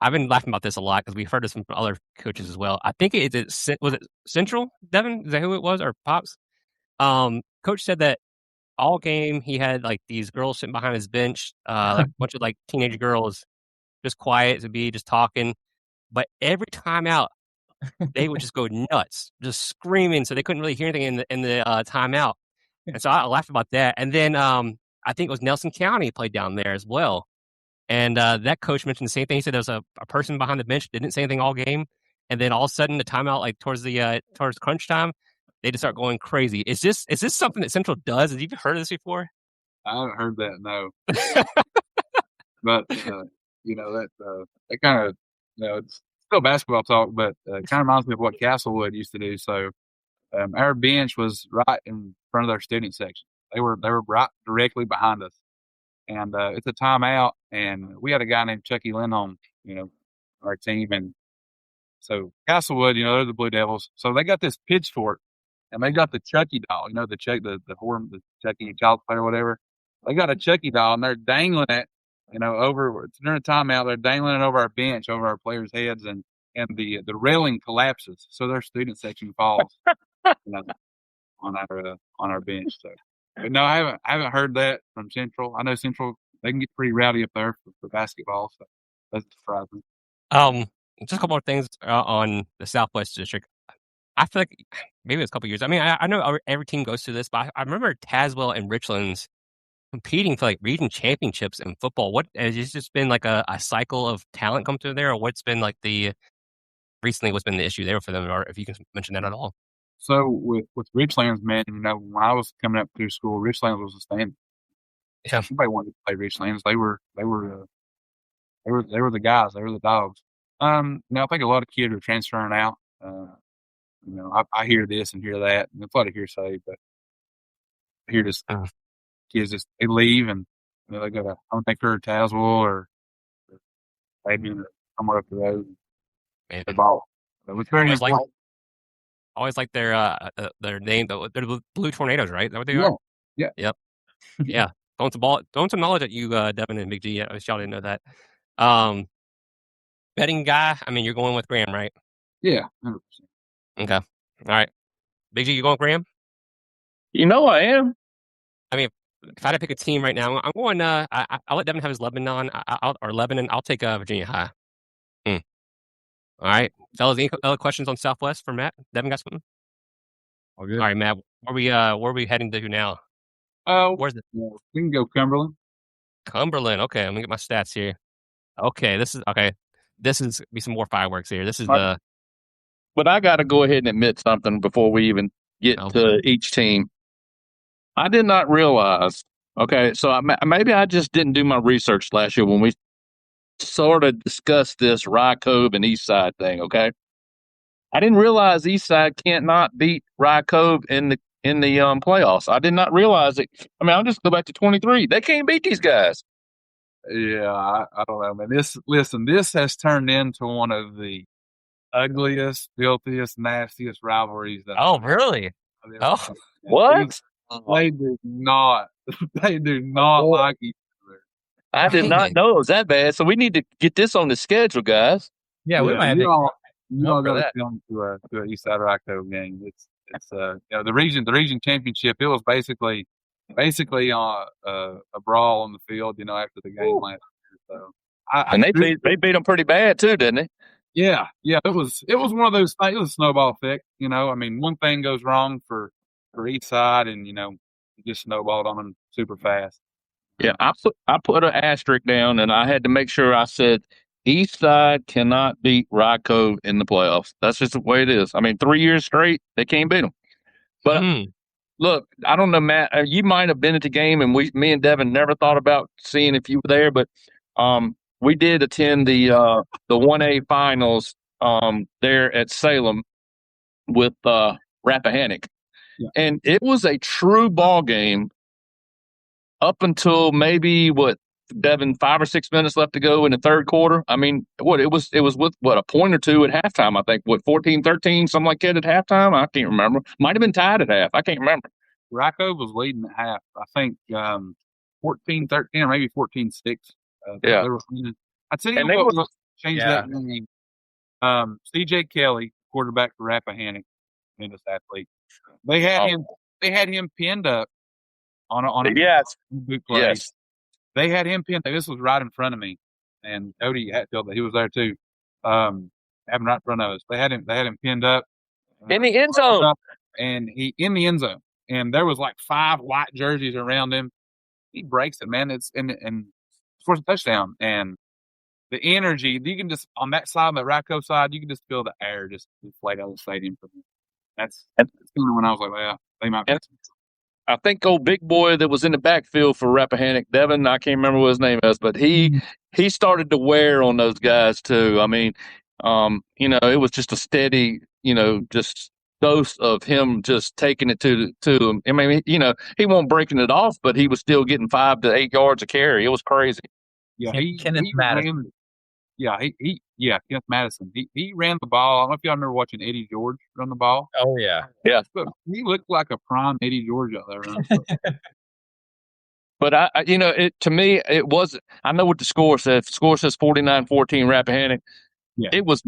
I've been laughing about this a lot because we've heard this from other coaches as well. I think was it Central, Devin? Is that who it was, or Pops? Coach said that all game he had like these girls sitting behind his bench, like a bunch of like teenage girls, just quiet to be just talking. But every time out, they would just go nuts, just screaming, so they couldn't really hear anything in the timeout. And so I laughed about that. And then I think it was Nelson County played down there as well. And that coach mentioned the same thing. He said there was a person behind the bench that didn't say anything all game, and then all of a sudden the timeout, like towards crunch time, they just start going crazy. Is this something that Central does? Have you heard of this before? I haven't heard that, no. But that kind of, it's still basketball talk, but it kind of reminds me of what Castlewood used to do. So our bench was right in front of their student section. They were right directly behind us, and it's a timeout, and we had a guy named Chucky Lindholm, our team, and so Castlewood, they're the Blue Devils, so they got this pitchfork. And they got the Chucky doll, the Chucky child play or whatever. They got a Chucky doll, and they're dangling it, over during a timeout. They're dangling it over our bench, over our players' heads, and the railing collapses, so their student section falls, on our bench. So, but no, I haven't heard that from Central. I know Central, they can get pretty rowdy up there for basketball, so that's surprising. Just a couple more things on the Southwest District. I feel like maybe it was a couple years. I mean, I know every team goes through this, but I remember Tazewell and Richlands competing for like region championships in football. What has it just been like a cycle of talent come through there, or what's been like recently what's been the issue there for them, or if you can mention that at all? So with Richlands, man, when I was coming up through school, Richlands was a standard. Yeah, everybody wanted to play Richlands. They were the guys. They were the dogs. I think a lot of kids are transferring out. I hear this and hear that, and it's a lot of hearsay, but I hear this kids they leave and they go to Homemaker or Tazewell or maybe somewhere up the road. Man. The ball. So it's very important. Always like their name. They're the Blue Tornadoes, right? Is that what they are? Yeah. Yep. Yeah. Throwing some knowledge at you, Devin and Big G. I wish y'all didn't know that. Betting guy. I mean, you're going with Graham, right? Yeah, 100%. Okay. All right. Big G, you going with Graham? I am. I mean, if I had to pick a team right now, I'm going. I'll let Devin have his Lebanon. Lebanon. I'll take Virginia High. All right, fellas. Any other questions on Southwest for Matt? Devin got something? All good. All right, Matt. Where are we heading to now? Where's it? We can go Cumberland. Cumberland. Okay, let me get my stats here. Okay, this is be some more fireworks here. This is But I got to go ahead and admit something before we even get to each team. I did not realize. Okay, so maybe I just didn't do my research last year when we sort of discussed this Rye Cove and Eastside thing. Okay, I didn't realize Eastside can't not beat Rye Cove in the playoffs. I did not realize it. I mean, I'll just go back to 23. They can't beat these guys. Yeah, I don't know, man. This has turned into one of the ugliest, filthiest, nastiest rivalries. Really? Oh, what? They do not like each other. I did not know it was that bad. So we need to get this on the schedule, guys. Yeah, we might have you all for got to that. come to an Eastside Rocco game. It's the region championship. It was basically a brawl on the field. After the game last year. So they beat them pretty bad too, didn't they? Yeah. It was one of those things. It was a snowball effect. I mean, one thing goes wrong for each side, and it just snowballed on them super fast. Yeah, I put an asterisk down, and I had to make sure I said East Side cannot beat Rye Cove in the playoffs. That's just the way it is. I mean, 3 years straight, they can't beat them. But look, I don't know, Matt. You might have been at the game, and me and Devin never thought about seeing if you were there, but we did attend the 1A finals there at Salem with Rappahannock. Yeah. And it was a true ball game up until maybe Devin, 5 or 6 minutes left to go in the third quarter. I mean, it was with a point or two at halftime. I think 14-13, something like that at halftime. I can't remember. Might have been tied at half. I can't remember. Racco was leading at half. I think 14-13 or maybe 14-6. Yeah. I'd say what changed that game. C.J. Kelly, quarterback for Rappahannock, tremendous athlete. They had him pinned up on a boot play. Yes. They had him pinned. This was right in front of me, and Cody Hatfield, he was there too. Having right in front of us. They had him pinned up in the end zone, and he in the end zone. And there was like 5 white jerseys around him. He breaks it, man. It's and scores a touchdown. And the energy, you can just on that side, on the Racco side, you can just feel the air just inflate out of the stadium from him. That's kind of when I was like, well, they might be. I think old big boy that was in the backfield for Rappahannock, Devin, I can't remember what his name is, but he started to wear on those guys too. I mean, it was just a steady, just dose of him just taking it to him. I mean, he wasn't breaking it off, but he was still getting 5 to 8 yards a carry. It was crazy. Yeah, Kenneth Madison. Kenneth Madison. He ran the ball. I don't know if y'all remember watching Eddie George run the ball. Oh yeah. But he looked like a prime Eddie George out there running. But to me, it wasn't. I know what the score says. The score says 49-14 Rappahannock. Yeah. It was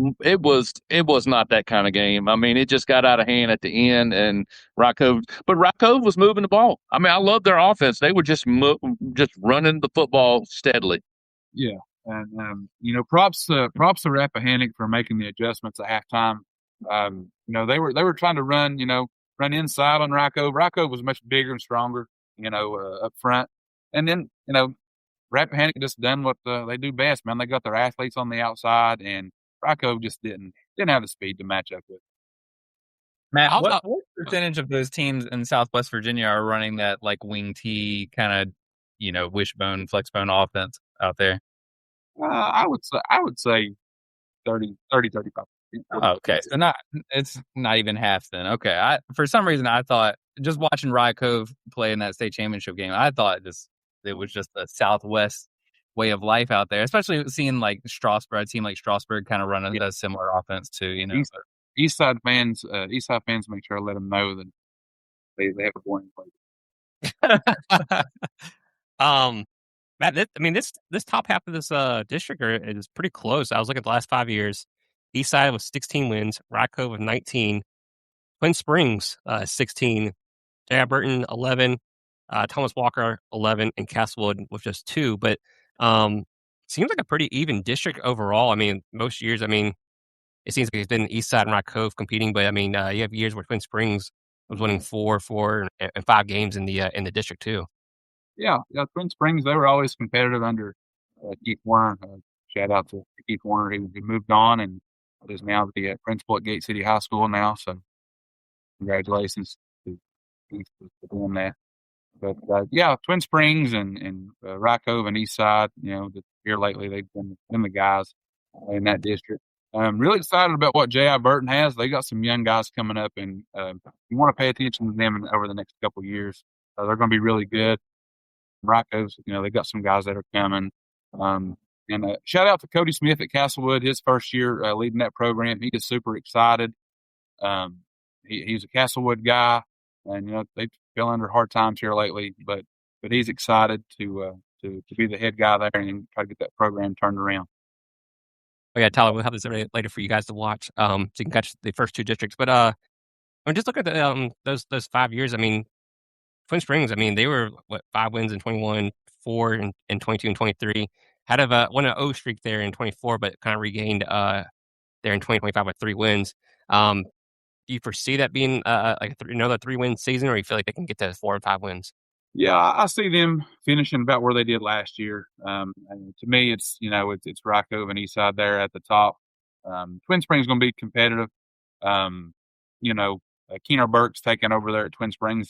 not that kind of game. I mean, it just got out of hand at the end, and Racco was moving the ball. I mean, I love their offense. They were just running the football steadily. Yeah. And props to Rappahannock for making the adjustments at halftime. They were trying to run inside on Racco. Racco was much bigger and stronger, up front. And then, Rappahannock just done what they do best, man. They got their athletes on the outside, and Racco just didn't have the speed to match up with. Matt, what percentage of those teams in Southwest Virginia are running that like wing T kind of, wishbone, flexbone offense out there? I would say 30, 35. Okay, so it's not even half then. Okay, for some reason I thought just watching Rye Cove play in that state championship game, I thought it was just a Southwest way of life out there, especially seeing like Strasburg. I'd seen like Strasburg kind of running a similar offense too. East Side fans make sure I let them know that they have a boring play. Matt, this top half of this district is pretty close. I was looking at the last 5 years. Eastside with 16 wins, Rock Cove with 19, Twin Springs 16, J.I. Burton 11, Thomas Walker 11, and Castlewood with just 2. But seems like a pretty even district overall. I mean, most years, it seems like it's been Eastside and Rock Cove competing. But you have years where Twin Springs was winning 4 and 5 games in the district too. Yeah, Twin Springs, they were always competitive under Keith Warner. Shout out to Keith Warner. He moved on and is now the principal at Gate City High School now. So congratulations to Keith for doing that. But Twin Springs and Rock Cove and Eastside, here lately they've been the guys in that district. I'm really excited about what J.I. Burton has. They got some young guys coming up, and you want to pay attention to them over the next couple of years. They're going to be really good. Rocco's, they've got some guys that are coming. And shout out to Cody Smith at Castlewood, his first year leading that program. He is super excited. He's a Castlewood guy, and they fell under hard times here lately, but he's excited to be the head guy there and try to get that program turned around. Oh yeah, Tyler, we'll have this later for you guys to watch, so you can catch the first 2 districts. But just look at those 5 years. Twin Springs, they were 5 wins in 21, 4 in 22 and 23. Had won an O streak there in 24, but kind of regained there in 2025 with 3 wins. Do you foresee that being another 3-win season, or you feel like they can get to 4 and 5 wins? Yeah, I see them finishing about where they did last year. And to me, it's Rock Cove and Eastside there at the top. Twin Springs is going to be competitive. Keno Burke's taking over there at Twin Springs.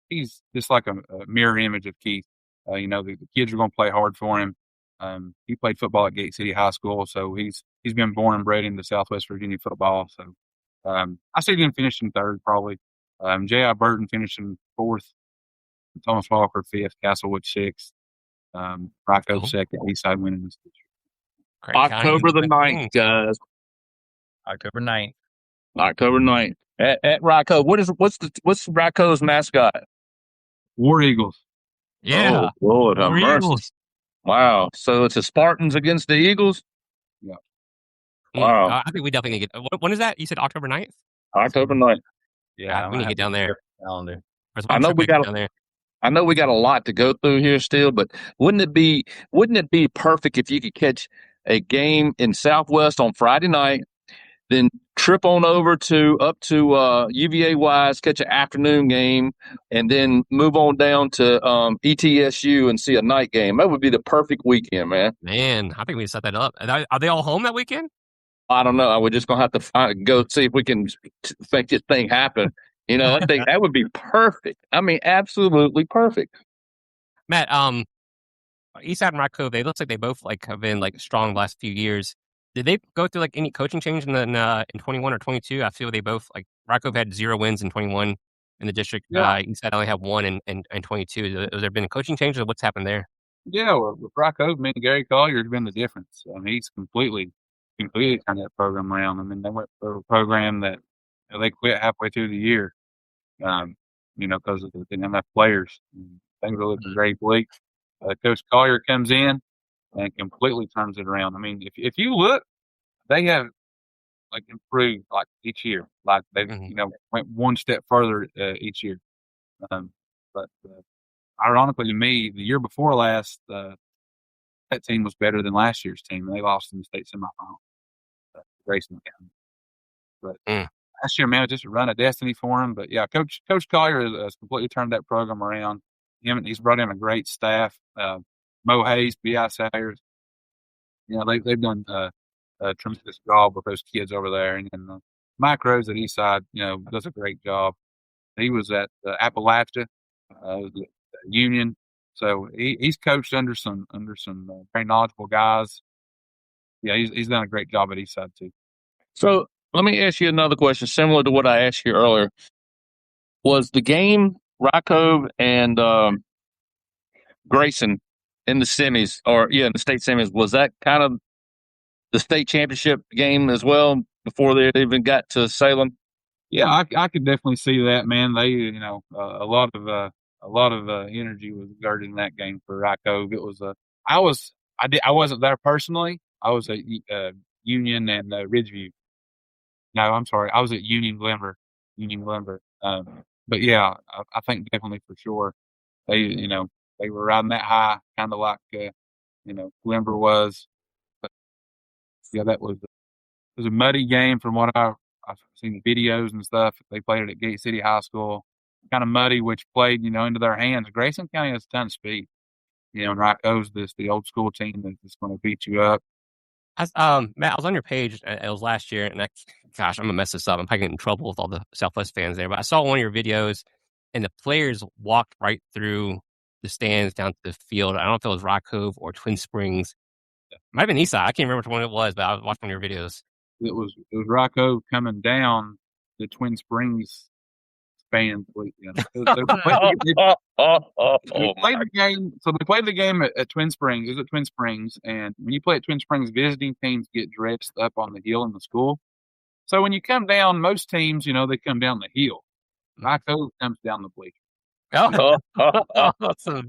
He's just like a mirror image of Keith. The kids are going to play hard for him. He played football at Gate City High School, so he's been born and bred into Southwest Virginia football. So I see them finishing 3rd probably. J.I. Burton finishing 4th, Thomas Walker 5th, Castlewood 6th. Rocco second, Eastside winning this district. Craig October the County. 9th, guys. October 9th. October 9th. At Rocco. What's Rocco's mascot? War Eagles. Yeah. Oh, Lord have War mercy. Eagles. Wow. So it's the Spartans against the Eagles? Yeah. Wow. I think we definitely need to get. When is that? You said October 9th? October 9th. Yeah, we need to get down there. Calendar. I know we got down there. I know we got a lot to go through here still, but wouldn't it be perfect if you could catch a game in Southwest on Friday night, then trip on over up to UVA Wise, catch an afternoon game, and then move on down to ETSU and see a night game? That would be the perfect weekend, man. Man, I think we need to set that up. Are they all home that weekend? I don't know. We're just gonna have to go see if we can make this thing happen. You know, I think that would be perfect. I mean, absolutely perfect. Matt, Eastside and Rock Cove, they looks like they both like have been like strong the last few years. Did they go through like any coaching change in 21 or 22? I feel they both like Rock Cove had 0 wins in 21 in the district. Yeah. Eastside only have 1 in 22. Has there been a coaching change or what's happened there? Yeah, well, with Rocco, Gary Collier's been the difference. I mean, he's completely turned that program around. I mean, they went for a program that they quit halfway through the year, because they didn't have enough players. Things were looking very bleak. Coach Collier comes in and completely turns it around. I mean, if you look, they have like improved like each year. Like they went one step further each year. But ironically to me, the year before last, that team was better than last year's team, and they lost in the state semifinal. Grayson County. But last year, man, it was just a run of destiny for him. But yeah, Coach Collier has completely turned that program around. He's brought in a great staff. Mo Hayes, B.I. Sayers. They've done a tremendous job with those kids over there. And Mike Rose at Eastside, does a great job. He was at Appalachia, Union. So he's coached under some very knowledgeable guys. Yeah, he's done a great job at Eastside too. So let me ask you another question, similar to what I asked you earlier. Was the game Rocco and Grayson in the semis, in the state semis, was that kind of the state championship game as well before they even got to Salem? Yeah, I could definitely see that, man. They, a lot of energy was exerted in that game for Rocco. It was I wasn't there personally. I was at Union and Ridgeview. No, I'm sorry. I was at Union Glenver. But yeah, I think definitely for sure they were riding that high, kind of like Glenver was. But yeah, it was a muddy game from what I've seen the videos and stuff. They played it at Gate City High School, kind of muddy, which played into their hands. Grayson County has a ton of speed. And Rocco's the old school team that's going to beat you up. Matt, I was on your page. It was last year, and I'm gonna mess this up. I'm probably getting in trouble with all the Southwest fans there. But I saw one of your videos, and the players walked right through the stands down to the field. I don't know if it was Rock Cove or Twin Springs. It might have been Eastside. I can't remember which one it was, but I was watching your videos. It was Rocco coming down the Twin Springs fans. They played the game at Twin Springs. It was at Twin Springs, and when you play at Twin Springs, visiting teams get dressed up on the hill in the school. So when you come down, most teams, they come down the hill. Rocco comes down the bleacher. Some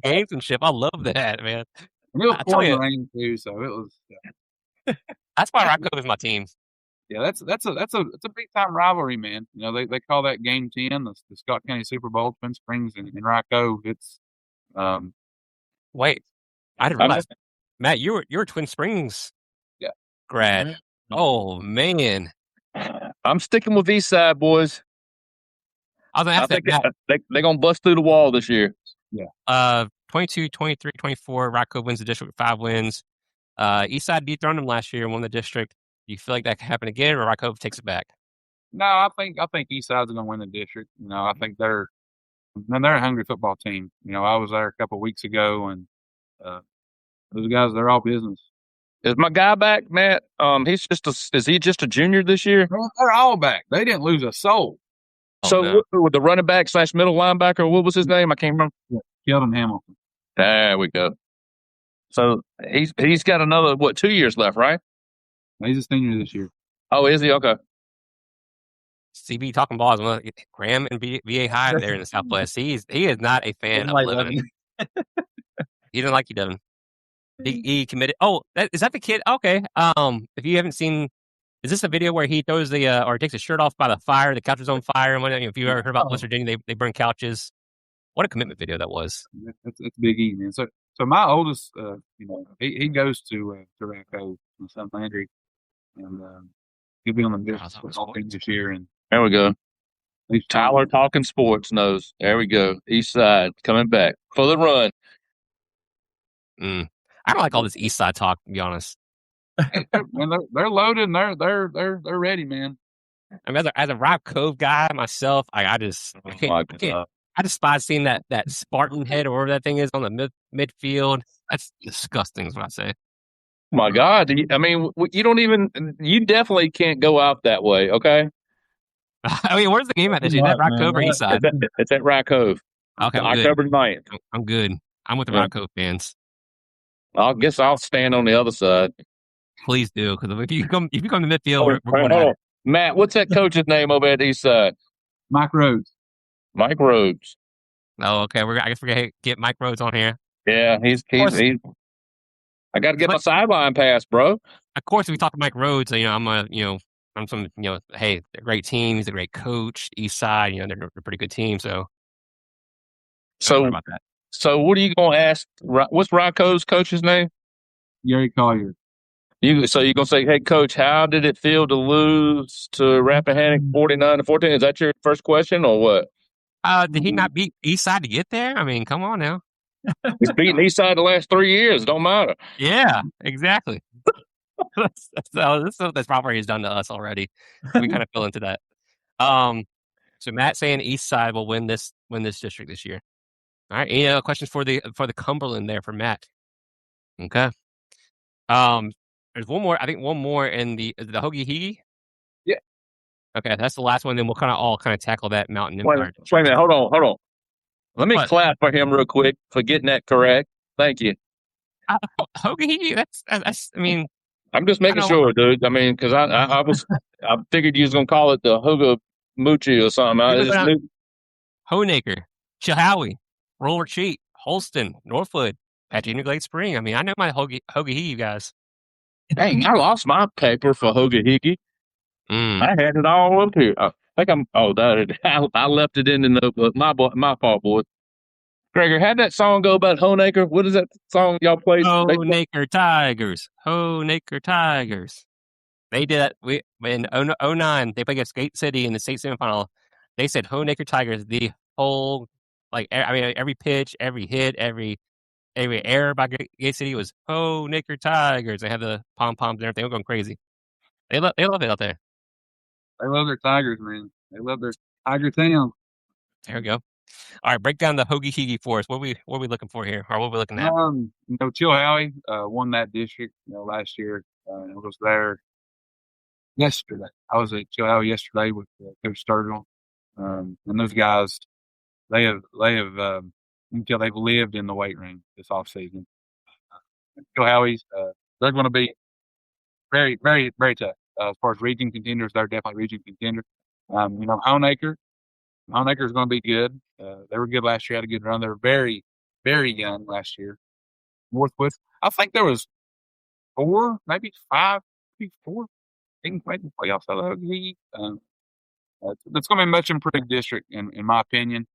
gamesmanship. I love that, man. And it was pouring rain too, so it was. That's why Rocco is my team. Yeah, that's a big time rivalry, man. They call that Game 10, the Scott County Super Bowl, Twin Springs and Rocco. It's Wait, I didn't realize, Matt, you're a Twin Springs grad. Mm-hmm. Oh man, I'm sticking with Eastside, boys. I think they're gonna bust through the wall this year. Yeah. 22, 23, 24. Rocco wins the district with 5 wins. Eastside dethroned them last year and won the district. Do you feel like that could happen again, or Rocco takes it back? No, I think Eastside's going to win the district. I think they're a hungry football team. I was there a couple of weeks ago, and those guys, they're all business. Is my guy back, Matt? Is he just a junior this year? Well, they're all back. They didn't lose a soul. So with the running back / middle linebacker, what was his name? I can't remember. Keldon Hamilton. There we go. So he's got another 2 years left, right? He's a senior this year. Oh, is he? Okay. CB talking balls. Well, Graham and VA High there in the Southwest. He is not a fan of Lebanon. He doesn't like you, Devin. He committed. Oh, is that the kid? Okay. If you haven't seen, is this a video where he throws or takes his shirt off by the fire? The couch is on fire. And whatnot? If you ever heard about West Virginia, they burn couches. What a commitment video that was. That's Big E, man. So my oldest, he goes to Racco, my son Landry, and he'll be on the business football team this year. And there we go. Tyler talking sports knows. There we go. East Side coming back for the run. I don't like all this East Side talk, to be honest. They're loaded and they're ready, man. I mean, as a Rock Cove guy myself, I despise seeing that Spartan head or whatever that thing is on the midfield. That's disgusting, is what I say. Oh my God. I mean, you definitely can't go out that way, okay? I mean, where's the game at this year? Is that Rock Cove or East Side? It's at Rock Cove. Okay, October 9th. I'm good. I'm with the Rock Cove fans. I guess I'll stand on the other side. Please do, because if you come to midfield, we're going at it. Matt, what's that coach's name over at the East Side? Mike Rhodes. Mike Rhodes. Oh, okay. I guess we're gonna get Mike Rhodes on here. Yeah, he's I got to get my sideline pass, bro. Of course, if we talk to Mike Rhodes, I'm some, hey, they're a great team. He's a great coach. East Side, they're a pretty good team. So about that. So what are you going to ask? What's Rocco's coach's name? Gary Collier. So you're going to say, hey, Coach, how did it feel to lose to Rappahannock 49-14? Is that your first question or what? Did he not beat East Side to get there? I mean, come on now. He's beaten East Side the last 3 years. Don't matter. Yeah, exactly. That's probably what he's done to us already. We kind of fell into that. So Matt saying East Side will win this district this year. All right. Any questions for the Cumberland there for Matt? Okay. There's one more. I think one more in the Hoagie Heagie. Yeah. Okay, that's the last one. Then we'll kind of tackle that Mountain Wait Empire. a minute. Hold on. Let me clap for him real quick for getting that correct. Thank you. Hoagie Heagie. That's. I mean, I'm just making sure, dude. I mean, because I figured you was gonna call it the Hoga Moochie or something. Honaker, Chilhowie, Roller Cheat, Holston, Northwood, Pasadena Glade Spring. I mean, I know my Hoagie Heagie guys. Dang, I lost my paper for Hoga Hickey. I had it all up here. I think I left it in the notebook. My fault, boy. Gregor, how'd that song go about Honaker? What is that song y'all played? Honaker Tigers. Honaker Tigers. They did that. In 09, they played against Gate City in the state semifinal. They said Honaker Tigers the whole, every pitch, every hit, every error by Gate City was Honaker Tigers. They had the pom-poms and everything. They were going crazy. They love it out there. They love their Tigers, man. They love their Tiger town. There we go. All right, break down the Hoagie Heagie for us. What are we looking for here? Or what are we looking at? Chilhowie won that district last year. I was there yesterday. I was at Chilhowie yesterday with Coach Sturgill. And those guys, they've lived in the weight room this offseason. Chilhowie's, they're going to be very, very, very tough. As far as region contenders, they're definitely region contenders. Honaker is going to be good. They were good last year, had a good run. They were very, very young last year. Northwood, I think there was 4, maybe 5, maybe 4 teams made the playoffs out of the league. That's going to be a much improved district, in my opinion.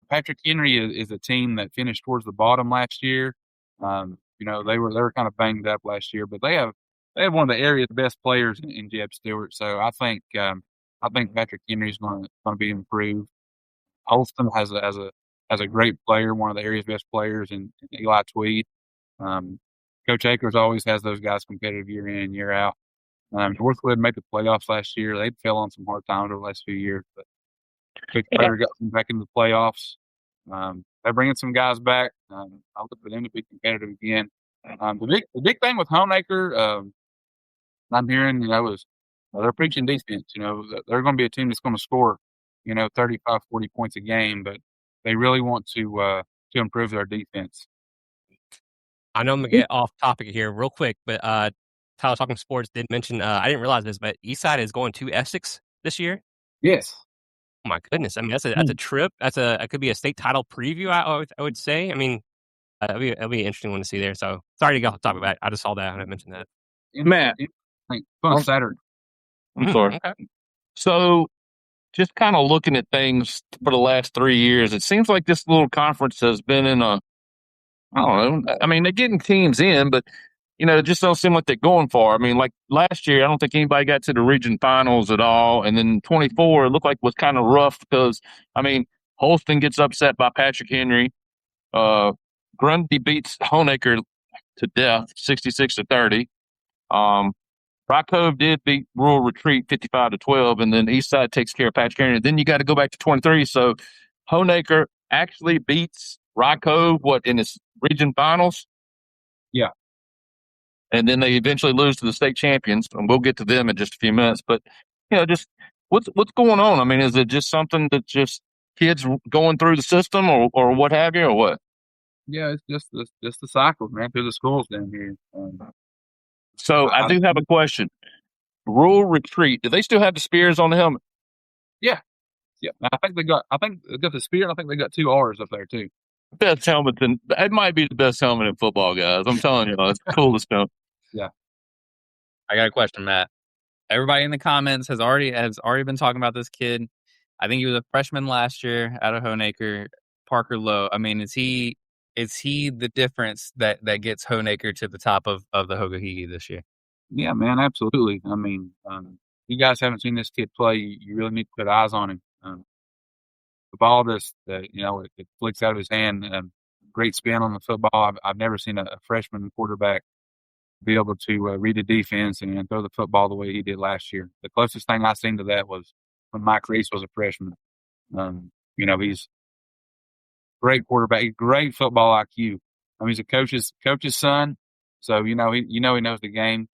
Patrick Henry is a team that finished towards the bottom last year. They were kind of banged up last year, but they have one of the area's best players in Jeb Stewart. So I think Patrick Henry is going to be improved. Holston has a great player, one of the area's best players in Eli Tweed. Coach Akers always has those guys competitive year in and year out. Northwood made the playoffs last year. They fell on some hard times over the last few years, but Coach Prater got them back into the playoffs. They're bringing some guys back. I look for them to be competitive again. The big thing with Honaker, I'm hearing, is they're preaching defense. They're going to be a team that's going to score, 35, 40 points a game, but they really want to improve their defense. I know I'm gonna get off topic here real quick, but Tyler Talking Sports did mention. I didn't realize this, but Eastside is going to Essex this year. Yes. Oh my goodness! I mean, that's a trip. It could be a state title preview. I would say. I mean, it'll be an interesting one to see there. So sorry to get off topic, but I just saw that and I mentioned that. Matt, On Saturday. I'm sorry. Okay. So, just kind of looking at things for the last 3 years, it seems like this little conference has been in I don't know. I mean, they're getting teams in, but, it just don't seem like they're going far. I mean, like last year, I don't think anybody got to the region finals at all. And then 24, it looked like was kind of rough because, I mean, Holston gets upset by Patrick Henry. Grundy beats Honaker to death, 66-30. Rock Cove did beat Rural Retreat 55-12, and then Eastside takes care of Patrick Henry. Then you got to go back to 23. So Honaker actually beats Rock Cove, in its region finals? Yeah. And then they eventually lose to the state champions, and we'll get to them in just a few minutes. But, just what's going on? I mean, is it just something that just kids going through the system or what have you, or what? Yeah, it's just the cycle, man, through the schools down here. So I do have a question. Rural Retreat, do they still have the spears on the helmet? Yeah. I think they got the spear, and I think they got 2 R's up there too. Best helmet it might be the best helmet in football, guys. I'm telling you, it's the coolest helmet. Yeah. I got a question, Matt. Everybody in the comments has already been talking about this kid. I think he was a freshman last year out of Honaker, Parker Lowe. I mean, is he the difference that gets Honaker to the top of the Hogohigi this year? Yeah, man, absolutely. I mean, you guys haven't seen this kid play. You really need to put eyes on him. The ball just, it flicks out of his hand. Great spin on the football. I've never seen a freshman quarterback be able to read the defense and throw the football the way he did last year. The closest thing I seen to that was when Mike Reese was a freshman. He's great quarterback, great football IQ. I mean, he's a coach's son, so he knows the game.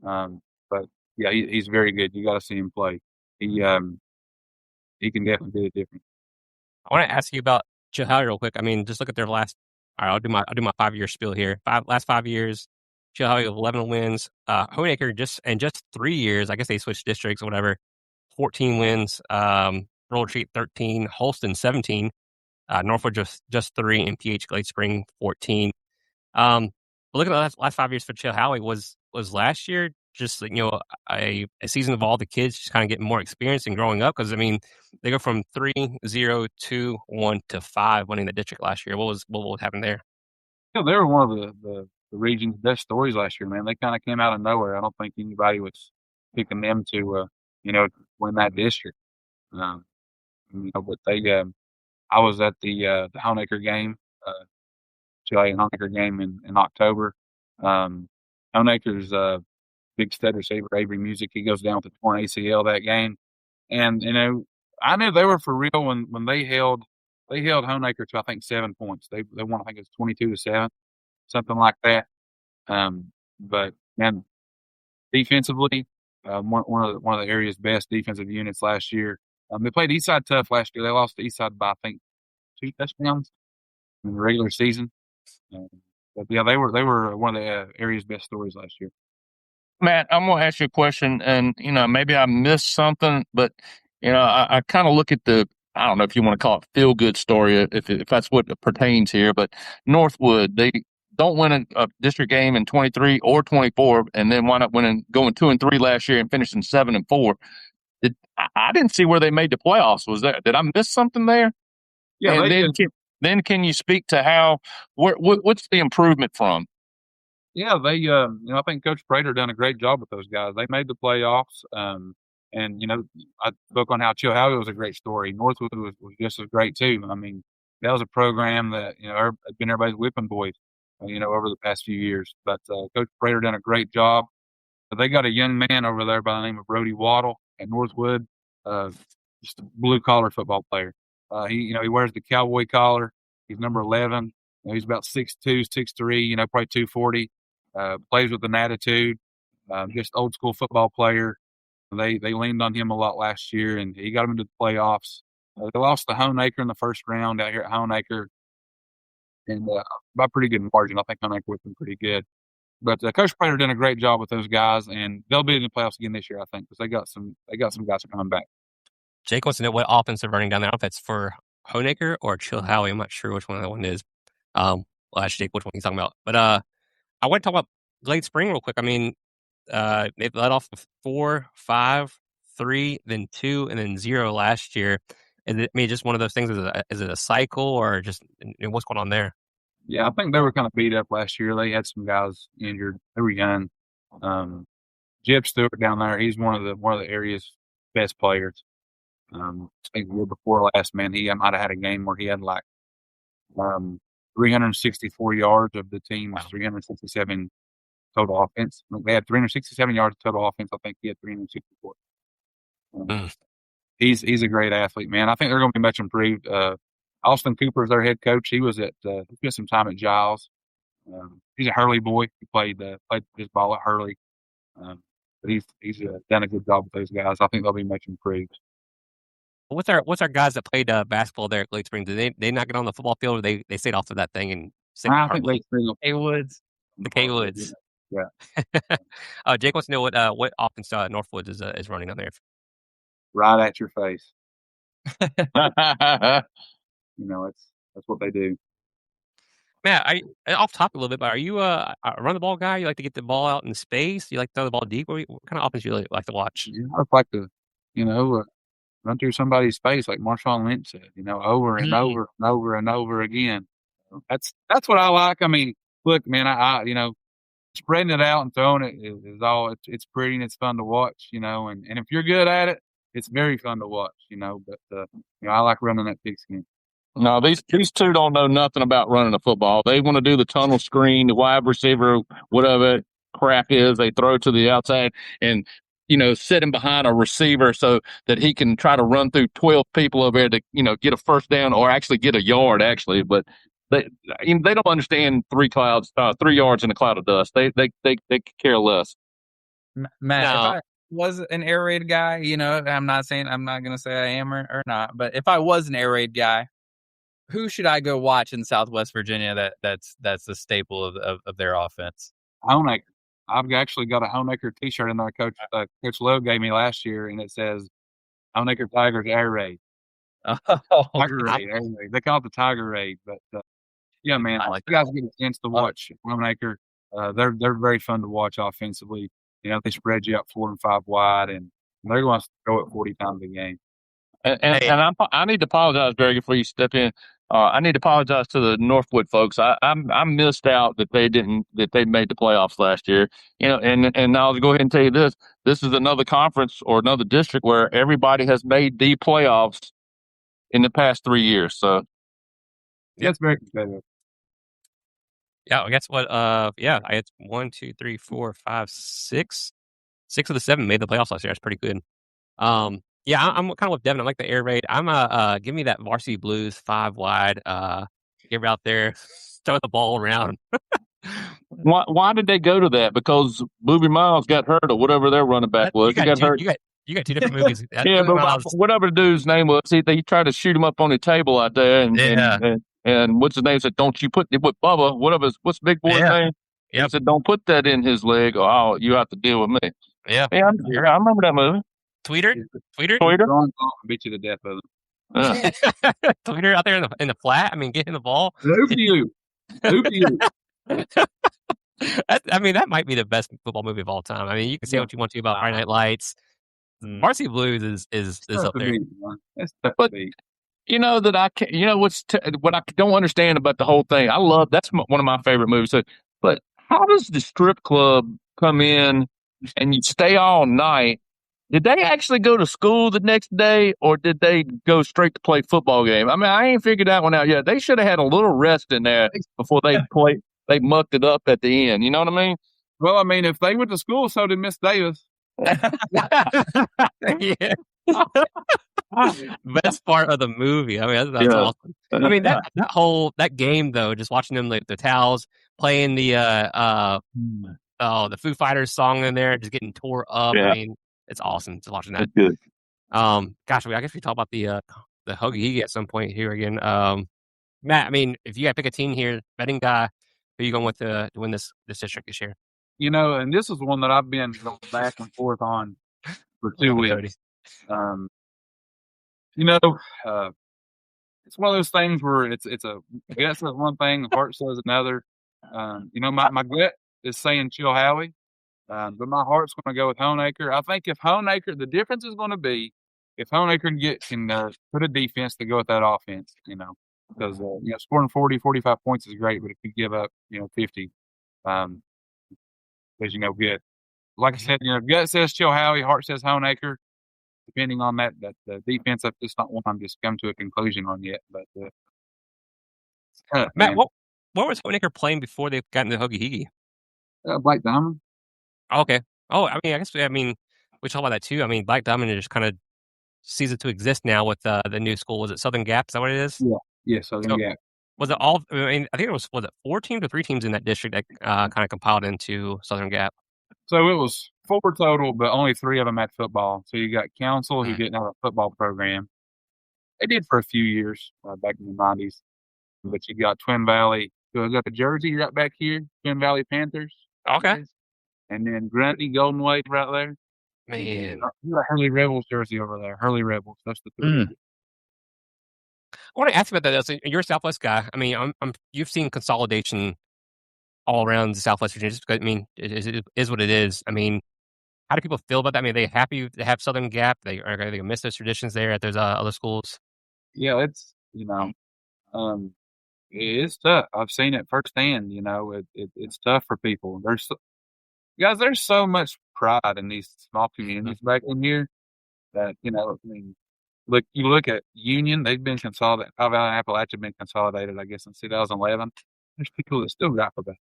But yeah, he's very good. You got to see him play. He can definitely do it different. I want to ask you about Chilhowie real quick. I mean, just look at their last. All right, I'll do my 5-year spiel here. Last 5 years, Chilhowie 11 wins. Honaker just 3 years. I guess they switched districts or whatever. 14 wins. Rural Retreat 13. Holston 17. Northwood just 3, and PH Glade Spring 14. But look at the last 5 years for Chilhowie. Was last year just a season of all the kids just kind of getting more experience and growing up? Because I mean, they go from 3-0 to 1-5 winning the district last year. What happened there? Yeah, they were one of the region's best stories last year, man. They kind of came out of nowhere. I don't think anybody was picking them to win that district. But they. I was at the Honaker game, Chile and Honaker game in October. Honaker's big stud receiver, Avery Music, he goes down with a torn ACL that game. And, I knew they were for real when they held Honaker to, I think, 7 points. They won, I think it was 22-7, something like that. But, man, defensively, one of the area's best defensive units last year. They played Eastside tough last year. They lost to Eastside by, I think, 2 touchdowns in the regular season. But yeah, they were one of the area's best stories last year. Matt, I'm going to ask you a question, and maybe I missed something, but I kind of look at I don't know if you want to call it feel good story, if that's what pertains here. But Northwood, they don't win a district game in 23 or 24, and then wind up going 2-3 last year and finishing 7-4. I didn't see where they made the playoffs. Did I miss something there? Yeah. And then can you speak to what's the improvement from? Yeah, they I think Coach Prater done a great job with those guys. They made the playoffs. And I spoke on how Chilhowie was a great story. Northwood was just as great too. I mean, that was a program that had been everybody's whipping boys, over the past few years. But Coach Prater done a great job. But they got a young man over there by the name of Brody Waddle at Northwood, just a blue collar football player. He wears the cowboy collar. He's number 11. He's about 6'2", 6'3", probably 240. Plays with an attitude. Just old school football player. They leaned on him a lot last year, and he got them into the playoffs. They lost to Honaker in the first round out here at Honaker. and by a pretty good margin. I think I'm with them pretty good. But Coach Prater did a great job with those guys, and they'll be in the playoffs again this year, I think, because they got some guys coming back. Jake wants to know what offense they're running down there. I don't know if it's for Honaker or Chill Howie. I'm not sure which one that one is. Well, ask Jake which one he's talking about. But I want to talk about Glade Spring real quick. I mean, they've led off with 4, 5, 3, then 2, and then 0 last year. Is it, I mean, just one of those things? Is it a cycle or just what's going on there? Yeah, I think they were kind of beat up last year. They had some guys injured. They were young. Jeb Stewart down there, he's one of the area's best players. I think the year before last, man, he might have had a game where he had like 364 yards of the team's 367 total offense. They had 367 yards of total offense. I think he had 364. He's a great athlete, man. I think they're going to be much improved. Austin Cooper is their head coach. He was he spent some time at Giles. He's a Hurley boy. He played his ball at Hurley. But he's done a good job with those guys. I think they'll be much improved. What's our guys that played basketball there at Glade Spring? Did they not get on the football field, or they stayed off of that thing and I think they Woods. the K Woods. Yeah. Jake wants to know what offense Northwoods is running on there. Right at your face. That's what they do. Matt, off topic a little bit, but are you a run the ball guy? You like to get the ball out in space? You like to throw the ball deep? What kind of offense do you like to watch? I like to, run through somebody's face like Marshawn Lynch said, over and over and over and over again. That's what I like. I mean, look, man, I spreading it out and throwing it is all. It's pretty and it's fun to watch, and if you're good at it, it's very fun to watch, But I like running that pigskin. No, these two don't know nothing about running a football. They want to do the tunnel screen, the wide receiver, whatever crap is. They throw it to the outside and, sit him behind a receiver so that he can try to run through 12 people over there to, get a first down or actually get a yard, actually. But they don't understand 3 yards in a cloud of dust. They care less. Matt, if I was an air raid guy, I'm not going to say I am or not, but if I was an air raid guy, who should I go watch in Southwest Virginia that's the staple of their offense? Honaker. I've actually got a Honaker T-shirt in there. Coach Lowe gave me last year, and it says Honaker Tigers Air Raid. Tiger Raid, Air Raid. They call it the Tiger Raid, but yeah, man, you guys get a chance to watch Honaker. They're very fun to watch offensively. They spread you out 4 and 5 wide, and they're going to throw it 40 times a game. And I need to apologize, Greg, before you step in. I need to apologize to the Northwood folks. I missed out that they made the playoffs last year. And I'll go ahead and tell you this. This is another conference or another district where everybody has made the playoffs in the past 3 years. So it's very competitive. Yeah, I guess what? I had 1, 2, 3, 4, 5, 6. 6 of the 7 made the playoffs last year. That's pretty good. Yeah, I'm kind of with Devin. I like the air raid. Give me that varsity blues 5 wide. Get out there, throw the ball around. Why did they go to that? Because Booby Miles got hurt or whatever their running back was. He got hurt. You got 2 different movies. Yeah, but whatever the dude's name was, he tried to shoot him up on the table out there, and what's his name said, "Don't you put it with Bubba? What's Big Boy's name?" Yep. He said, "Don't put that in his leg, or you have to deal with me." Yeah, I remember that movie. Tweeter. Beat you to death with him. Tweeter out there in the flat. I mean, getting the ball. Who do you? That might be the best football movie of all time. I mean, you can say what you want to about Friday Night Lights. Varsity Blues is up there. But that I can't. What I don't understand about the whole thing. I love that's one of my favorite movies. But how does the strip club come in and you stay all night? Did they actually go to school the next day, or did they go straight to play football game? I mean, I ain't figured that one out yet. They should have had a little rest in there before they played. They mucked it up at the end. You know what I mean? Well, I mean, if they went to school, so did Miss Davis. Yeah. Best part of the movie. I mean, that's awesome. I mean, that game though, just watching them like the towels playing the Foo Fighters song in there, just getting tore up. Yeah. I mean, it's awesome just watching that. That's good. Gosh, I guess we talk about the Hoagie Higgy at some point here again. Matt, I mean, if you got to pick a team here, betting guy, who are you going with to win this district this year? And this is one that I've been going back and forth on for 2 weeks. It's one of those things where it's a gut says one thing, the heart says another. My gut is saying Chilhowie, but my heart's going to go with Honeacre. I think if Honeacre, the difference is going to be if Honeacre can put a defense to go with that offense, because scoring 40, 45 points is great, but if you give up 50, because good. Like I said, gut says Chilhowie, heart says Honeacre. Depending on that the defense, that's just not one I'm just come to a conclusion on yet. But Matt, what was Honeacre playing before they got into Hoagie Higgy? Black Diamond. Okay. Oh, I guess we talk about that too. I mean, Black Diamond just kind of ceases to exist now with the new school. Was it Southern Gap? Is that what it is? Yeah, Southern Gap. Was it all? I mean, I think it was it 4 teams or 3 teams in that district that kind of compiled into Southern Gap? So it was 4 total, but only 3 of them had football. So you got Council, who didn't have a football program. They did for a few years back in the 90s. But you got Twin Valley, who got the jersey right back here, Twin Valley Panthers. Okay. And then Grundy, Golden Wave right there. Man. You got Hurley Rebels jersey over there. Hurley Rebels. That's the 3. I want to ask you about that. So you're a Southwest guy. I mean, you've seen consolidation all around the Southwest Virginia. I mean, it is what it is. I mean, how do people feel about that? I mean, are they happy to have Southern Gap? Are they going to miss those traditions there at those other schools? Yeah, it's, it's tough. I've seen it firsthand. It's tough for people. There's so much pride in these small communities back in here that, you look at Union, they've been consolidated. Powell Valley and Appalachia been consolidated, I guess, in 2011. There's people that still gripe about it.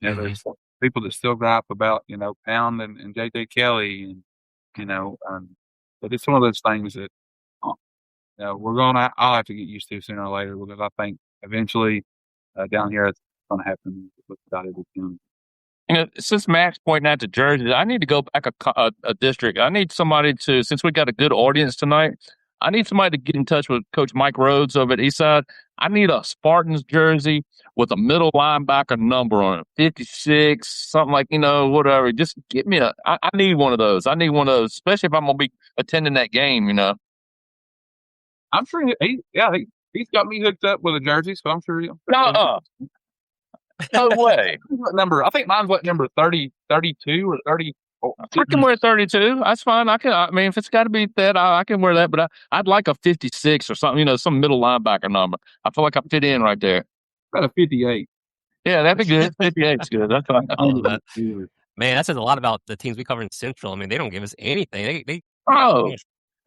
There's people that still gripe about, Pound and J.J. Kelly. But it's one of those things that, I'll have to get used to sooner or later, because I think eventually down here it's going to happen with Dottie County. Since Matt's pointing out the jerseys, I need to go back a district. I need somebody to, since we got a good audience tonight, I need somebody to get in touch with Coach Mike Rhodes over at Eastside. I need a Spartans jersey with a middle linebacker number on it, 56, something like, whatever. Just get me I need one of those. I need one of those, especially if I'm going to be attending that game, I'm sure he's got me hooked up with a jersey, so I'm sure he'll. No way. What number? I think mine's number 30, 32 or 30. I can wear 32. That's fine. I mean, if it's got to be that, I can wear that. But I'd like a 56 or something, some middle linebacker number. I feel like I fit in right there. About a 58. Yeah, that'd be good. 58's good. That's fine. Man, that says a lot about the teams we cover in Central. I mean, they don't give us anything. I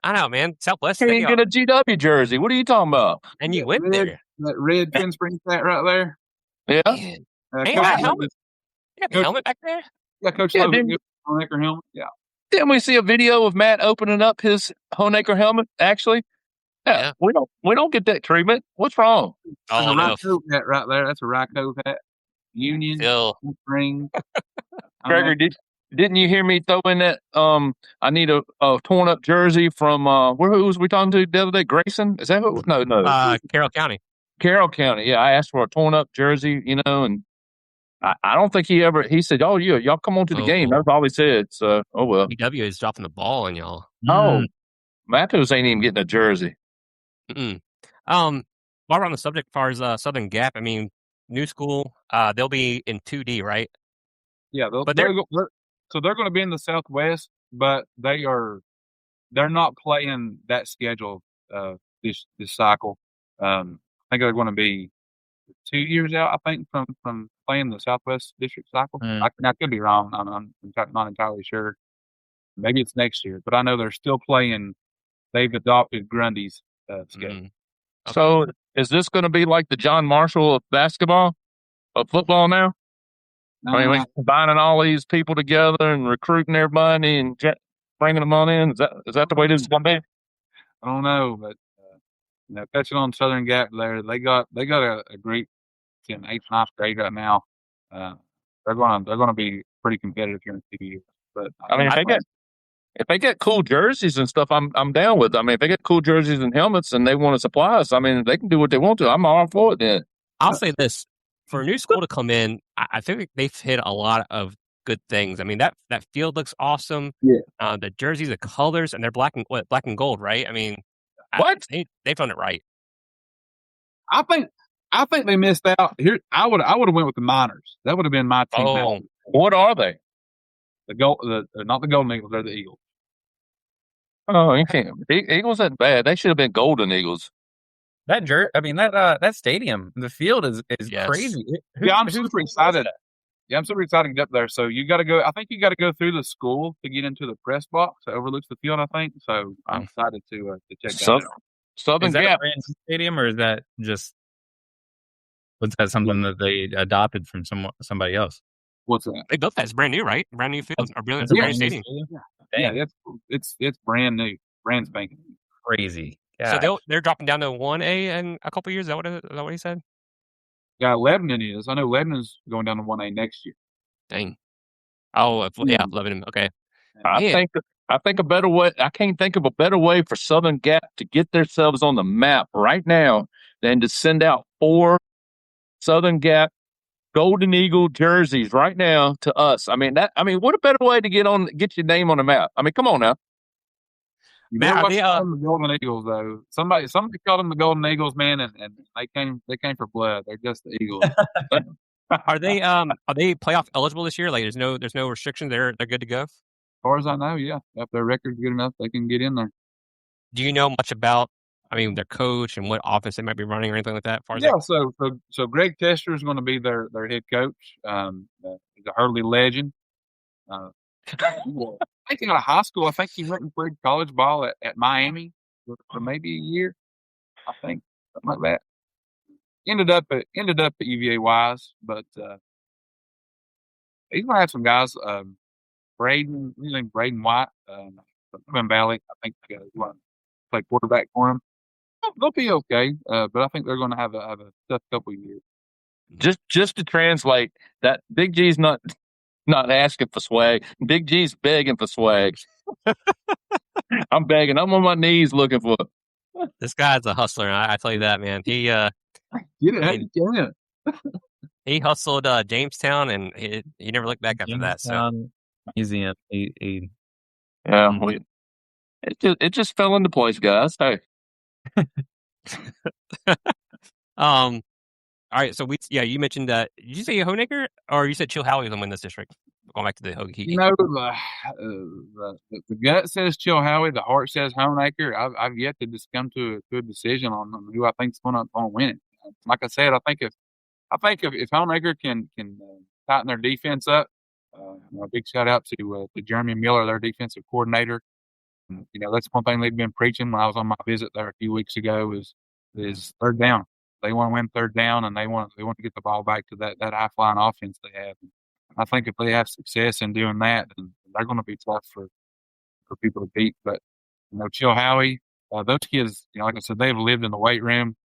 know, man. Southwest. You can get a GW jersey. What are you talking about? And you went there. That red Twin Springs hat right there. Yeah. Helmet. You got the helmet back there? Yeah, Coach Logan, Honeacre helmet. Yeah. Didn't we see a video of Matt opening up his Honeacre helmet? Actually, yeah. We don't get that treatment. What's wrong? There's a Rycove hat right there. That's a Rycove hat. Union Spring. Gregory, didn't you hear me throw in that? I need a torn up jersey from who was we talking to the other day? Grayson? Is that what? No. Carroll County. Carroll County. Yeah, I asked for a torn up jersey, and I don't think he said, "Oh, y'all come on to the game." That's all he said. So, oh well. EW is dropping the ball on y'all. Oh, Matthews ain't even getting a jersey. While we're on the subject, as far as Southern Gap, I mean, new school, they'll be in 2D, right? Yeah, they're going to be in the Southwest, but they're not playing that schedule this cycle. I think they're going to be 2 years out, I think, from playing the Southwest District cycle. I could be wrong. I'm not entirely sure. Maybe it's next year, but I know they're still playing. They've adopted Grundy's schedule. Okay. So is this going to be like the John Marshall of basketball, of football now? I mean, combining all these people together and recruiting everybody and bringing them on in. Is that the way this is going to be? I don't know, but touching on Southern Gap there, they got a great in 8th, 9th grade right now. They're going to be pretty competitive here in 2 years. But I mean, If they get cool jerseys and stuff, I'm down with it. I mean, if they get cool jerseys and helmets and they want to supply us, I mean, they can do what they want to. I'm all for it then. I'll say this: for a new school to come in, I think they've hit a lot of good things. I mean, that field looks awesome. Yeah. The jerseys, the colors, and they're black and gold, right? I mean, What? they've done it right. I think they missed out here. I would have went with the Miners. That would have been my team. Oh, What are they? Not the Golden Eagles. They're the Eagles. Oh, you can't. Eagles ain't bad. They should have been Golden Eagles. That stadium, the field is Yes. crazy. I'm super excited. Yeah, I'm super excited to get up there. So you got to go. I think you got to go through the school to get into the press box that overlooks the field. I think so. I'm excited to check that out. Southern Is that Gap. a brand new stadium, or is that was that something that they adopted from somebody else? What's that? They built that. It's brand new, right? Brand new field or brand It's a new brand new stadium. stadium? Yeah, it's brand new, brand spanking. Crazy. So they're dropping down to 1A in a couple years. Is that what he said? Yeah, Lebanon is. I know Lebanon's going down to 1A next year. Dang. Oh, yeah, Lebanon. Okay. I think a better way. I can't think of a better way for Southern Gap to get themselves on the map right now than to send out 4 Southern Gap Golden Eagle jerseys right now to us. I mean, what a better way to get your name on the map. I mean, come on now. You Man, better are watch they, the Golden Eagles though. Somebody called them the Golden Eagles, man, and they came for blood. They're just the Eagles. Are they playoff eligible this year? Like there's no restrictions. They're good to go. As far as I know, yeah. If their record's good enough, they can get in there. Do you know much about their coach and what offense they might be running or anything like that? As far as Yeah, so Greg Tester is going to be their head coach. He's a Hurley legend. I think out of high school, I think he went and played college ball at Miami for maybe a year. I think something like that. Ended up at UVA Wise, but he's gonna have some guys. Braden White, from Valley. I think want to play quarterback for him. They'll be okay, but I think they're going to have a tough couple of years. Just to translate that, Big G's not asking for swag. Big G's begging for swag. I'm begging. I'm on my knees looking for it. This guy's a hustler. I tell you that, man. He Get it. he hustled Jamestown, and he never looked back after that. So Museum. It just fell into place, guys. Hey. all right. So you mentioned did you say Honaker or you said Chilhowie was gonna win this district? Going back to the Hokie. You know, the gut says Chilhowie, the heart says Honaker. I've yet to just come to a decision on who I think's going to win it. Like I said, I think if Honaker can tighten their defense up, a big shout out to Jeremy Miller, their defensive coordinator. That's one thing they've been preaching when I was on my visit there a few weeks ago is third down. They want to win third down, and they want to get the ball back to that high flying offense they have. I think if they have success in doing that, then they're going to be tough for people to beat. But Chilhowie, those kids, like I said, they've lived in the weight room.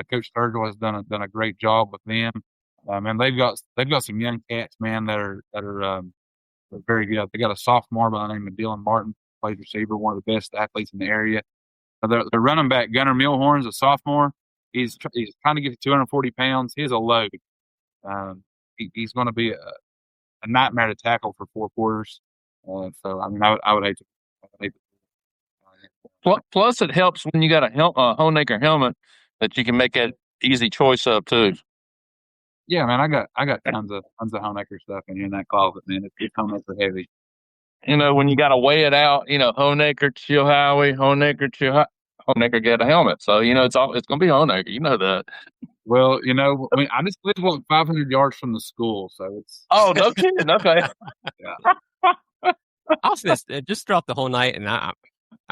Coach Sturgill has done a great job with them. And they've got some young cats, man, that are very good. They got a sophomore by the name of Dylan Martin, plays receiver, one of the best athletes in the area. Their running back Gunnar Milhorn's a sophomore. He's trying to get to 240 pounds. He's a load. He's going to be a nightmare to tackle for 4 quarters. So I would hate to. Plus, it helps when you got a Honaker helmet that you can make that easy choice of too. Yeah, man, I got tons of Honaker stuff in that closet, man. It's Honaker heavy. When you got to weigh it out, Honaker, Chilhowie, Honaker get a helmet. So, it's going to be Honaker. You know that. Well, I just live 500 yards from the school, so it's. Oh, no kidding. Okay. Yeah. I'll say this just throughout the whole night, and I'm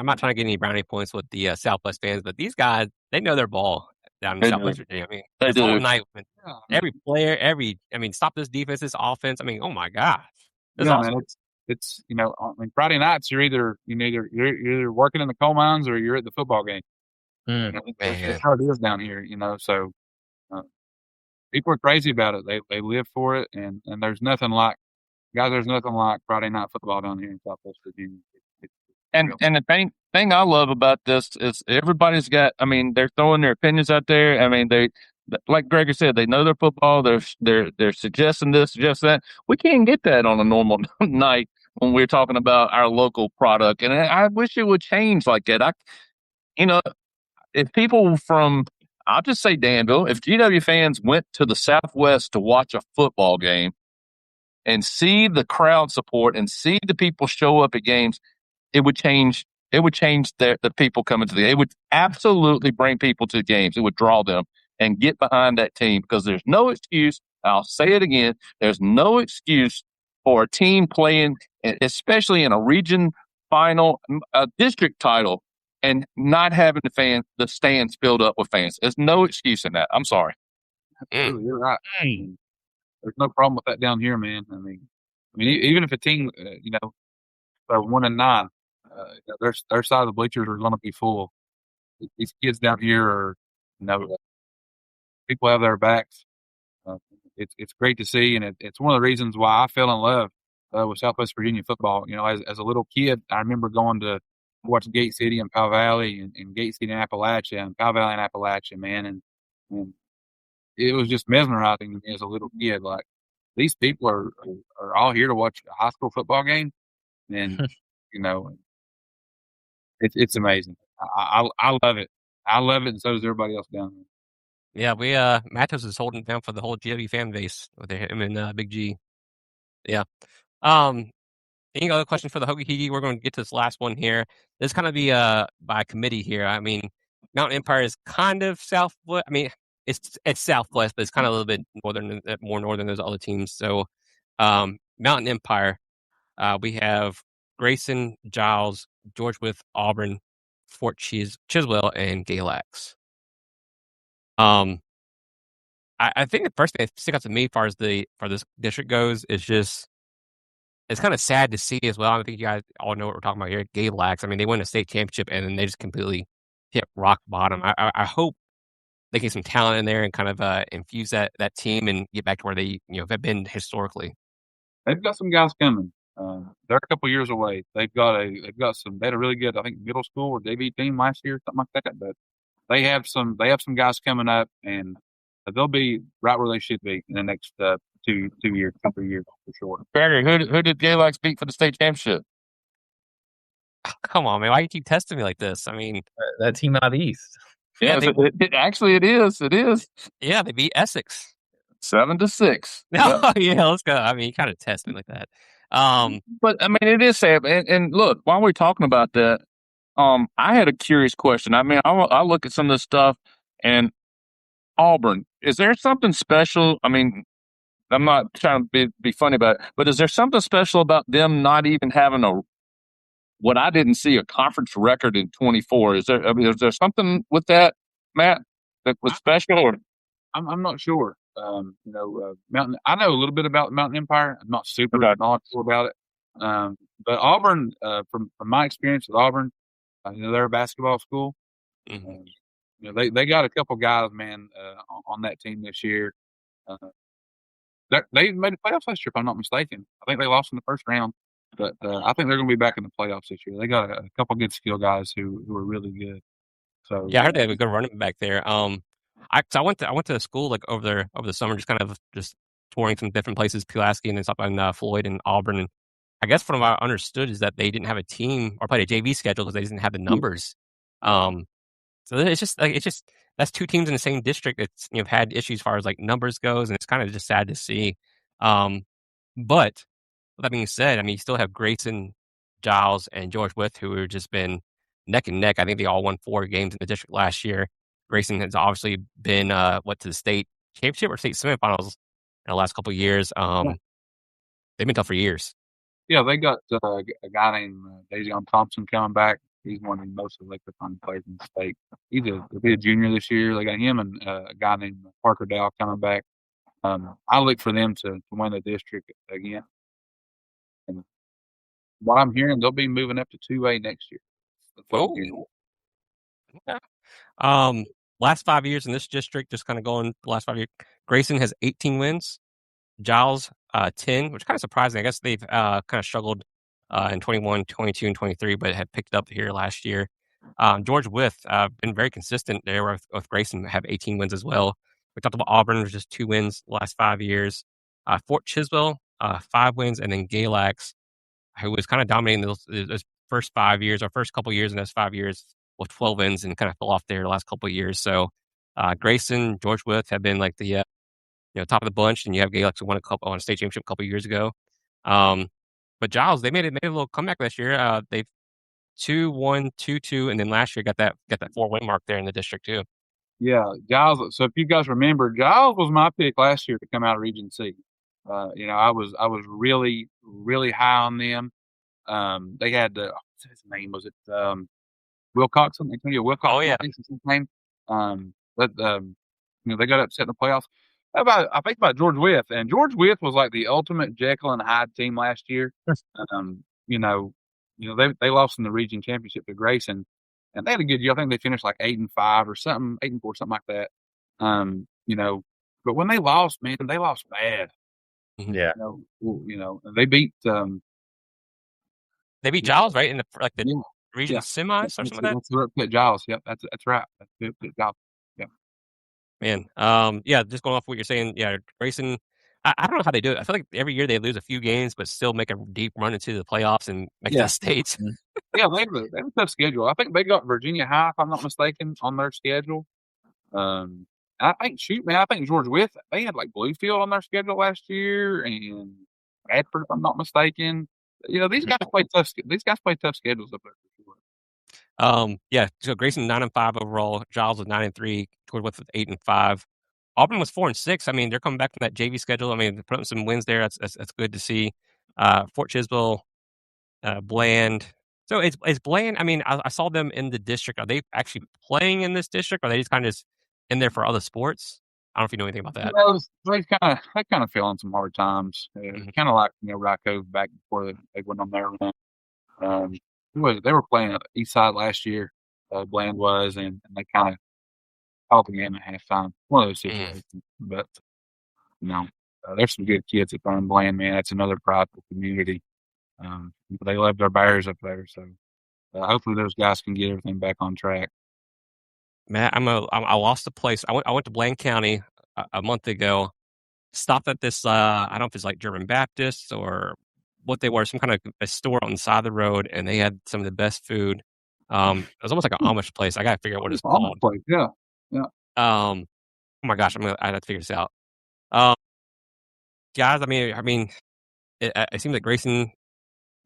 not trying to get any brownie points with the Southwest fans, but these guys, they know their ball down in Southwest Virginia. I mean, they this do. whole night, every player, stop this defense, this offense. I mean, oh my gosh. That's awesome. Man, it's Friday nights you're either working in the coal mines or you're at the football game. That's how it is down here, so people are crazy about it. They live for it, and there's nothing like Friday night football down here in Southwest Virginia. It's And the thing I love about this is everybody's got. I mean, they're throwing their opinions out there. I mean, they like Gregor said, they know their football. They're suggesting this, suggesting that. We can't get that on a normal night when we're talking about our local product. And I wish it would change like that. If people from, I'll just say Danville, if GW fans went to the Southwest to watch a football game and see the crowd support and see the people show up at games, it would change. It would change the people coming to the game. It would absolutely bring people to the games. It would draw them and get behind that team, because there's no excuse. I'll say it again. There's no excuse for a team playing, especially in a region final, a district title, and not having the stands filled up with fans. There's no excuse in that. I'm sorry. Absolutely, you're right. There's no problem with that down here, man. I mean, even if a team, they're 1-9, their side of the bleachers are going to be full. These kids down here are, people have their backs. It's great to see, and it's one of the reasons why I fell in love with Southwest Virginia football. As a little kid, I remember going to watch Gate City and Powell Valley, and Gate City and Appalachia, and Powell Valley and Appalachia, man, and it was just mesmerizing to me as a little kid. Like, these people are all here to watch a high school football game, and it's amazing. I love it. I love it, and so does everybody else down there. Yeah, we Matos is holding it down for the whole GW fan base with him and Big G. Yeah. Any other questions for the Hokie Hiki? We're going to get to this last one here. This kind of be by committee here. I mean, Mountain Empire is kind of southwest. I mean, it's southwest, but it's kind of a little bit more northern than those other teams. So, Mountain Empire, we have Grayson, Giles, George Wythe, Auburn, Fort Chiswell, and Galax. I think the first thing that sticks out to me as far as for this district goes is just, it's kind of sad to see as well. I think you guys all know what we're talking about here. Galax. I mean, they win a state championship and then they just completely hit rock bottom. I hope they get some talent in there and kind of infuse that team and get back to where they have been historically. They've got some guys coming. They're a couple years away. They had a really good, I think, middle school or JV team last year, something like that. But they have some guys coming up, and they'll be right where they should be in the next 2 years, 3 years for sure. Barry, who did Galax beat for the state championship? Oh, come on, man! Why do you keep testing me like this? I mean, that team out east. Yeah, it is. It is. Yeah, they beat Essex 7-6. No, yeah, let's go. I mean, you kind of test me like that. But I mean, it is sad. And look, while we're talking about that, I had a curious question. I mean, I look at some of this stuff, and Auburn, is there something special? I mean, I'm not trying to be funny about it, but is there something special about them not even having what I didn't see, a conference record in 24? Is there something with that, Matt, that was special? Or I'm not sure. Mountain. I know a little bit about Mountain Empire. I'm not super knowledgeable about it. But Auburn, from my experience with Auburn, they're a basketball school. Mm-hmm. They got a couple guys, man, on that team this year. They made the playoffs last year, if I'm not mistaken. I think they lost in the first round, but I think they're going to be back in the playoffs this year. They got a couple good skill guys who are really good. So yeah, I heard they have a good running back there. I went to school like over the summer, just kind of just touring some different places, Pulaski and then stuff in Floyd and Auburn. And I guess from what I understood is that they didn't have a team or played a JV schedule because they didn't have the numbers. So it's just that's two teams in the same district that's had issues as far as like numbers goes, and it's kind of just sad to see. But with that being said, I mean, you still have Grayson, Giles, and George Wythe, who have just been neck and neck. I think they all won 4 games in the district last year. Grayson has obviously been to the state championship or state semifinals in the last couple of years. They've been tough for years. Yeah, they got a guy named Davion Thompson coming back. He's one of the most electrifying players in the state. He'll be a junior this year. They got him and a guy named Parker Dow coming back. I look for them to win the district again. And what I'm hearing, they'll be moving up to 2A next year. Okay. Last 5 years in this district, just kind of going the last 5 years, Grayson has 18 wins. Giles 10, which is kind of surprising. I guess they've kind of struggled in 21, 22, and 23, but had picked up here last year. George Wythe been very consistent there with Grayson, have 18 wins as well. We talked about Auburn, was just 2 wins the last 5 years. Fort Chiswell, 5 wins, and then Galax, who was kind of dominating those first 5 years, or first couple years in those 5 years with 12 wins, and kind of fell off there the last couple of years. So Grayson, George Wythe have been like the top of the bunch, and you have Galax who won a state championship a couple of years ago. But Giles, they made a little comeback this year. They've 2-1, 2-2, and then last year got that 4-win mark there in the district too. Yeah, Giles. So if you guys remember, Giles was my pick last year to come out of Region C. I was really, really high on them. They had what's his name? Was it Wilcox? Antonio Wilcox. Oh yeah. I think is his name. They got upset in the playoffs. I think about George Wythe, and George Wythe was like the ultimate Jekyll and Hyde team last year. They lost in the region championship to Grayson, and they had a good year. I think they finished like 8-5 or something, 8-4, something like that. But when they lost, man, they lost bad. Yeah. They beat Giles, right, in the region semis or something like that. That's right, Giles. Yep, that's right. That's Giles. Yeah. Man, just going off what you're saying, yeah, Grayson. I don't know how they do it. I feel like every year they lose a few games, but still make a deep run into the playoffs and make the states. Yeah, they have a tough schedule. I think they got Virginia High, if I'm not mistaken, on their schedule. I think George Wythe, they had like Bluefield on their schedule last year, and Bradford, if I'm not mistaken. These guys play tough. These guys play tough schedules up there for sure. So Grayson 9-5 overall. Giles was 9-3. George Wythe was 8-5. Auburn was 4-6. I mean, they're coming back from that JV schedule. I mean, they're putting some wins there. That's good to see. Fort Chiswell, Bland. So it's Bland. I mean, I saw them in the district. Are they actually playing in this district, or are they just kind of in there for other sports? I don't know if you know anything about that. They kind of fell on some hard times. Kind of like Rocco back before they went on their run. They were playing at the east side last year. Bland was, and they kind of called the game at halftime. One of those situations. But there's some good kids at Farm Bland, man. That's another prideful community. They love their Bears up there, so hopefully those guys can get everything back on track. Matt, I lost the place. I went to Blaine County a month ago. Stopped at this. I don't know if it's like German Baptist or what they were. Some kind of a store on the side of the road, and they had some of the best food. It was almost like an Amish place. I got to figure out what it's called. Place, yeah. Oh my gosh, I have to figure this out. Guys, I mean, it seems like Grayson,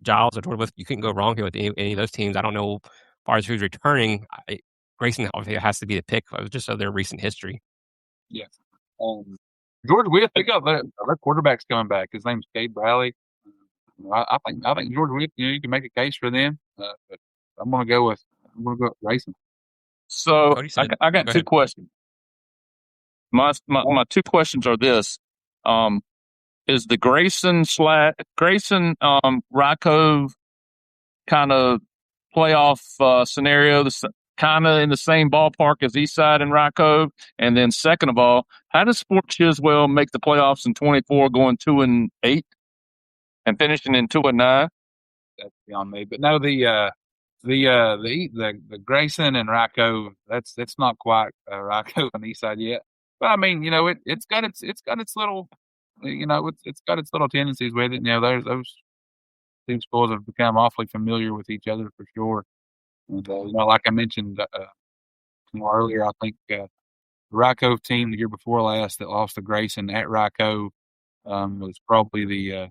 Giles, or George Wythe, you couldn't go wrong here with any of those teams. I don't know as far as who's returning. Grayson obviously has to be the pick, just of their recent history. Yes. George Wythe, they got their quarterback's coming back. His name's Cade Bradley. I think George Wythe, you can make a case for them. But I'm gonna go with Grayson. So I got two questions. My two questions are this: is the Grayson Rocco kind of playoff scenario kind of in the same ballpark as Eastside and Rocco? And then second of all, how does Fort Chiswell make the playoffs in 24, going 2-8 and finishing in 2-9? That's beyond me. But no, the Grayson and Rocco, that's not quite Rocco on the East Side yet. But I mean, it's got its little, it's got its little tendencies with it. There's those two schools have become awfully familiar with each other for sure. And like I mentioned earlier, I think the Rocco team the year before last that lost to Grayson at Rocco was probably the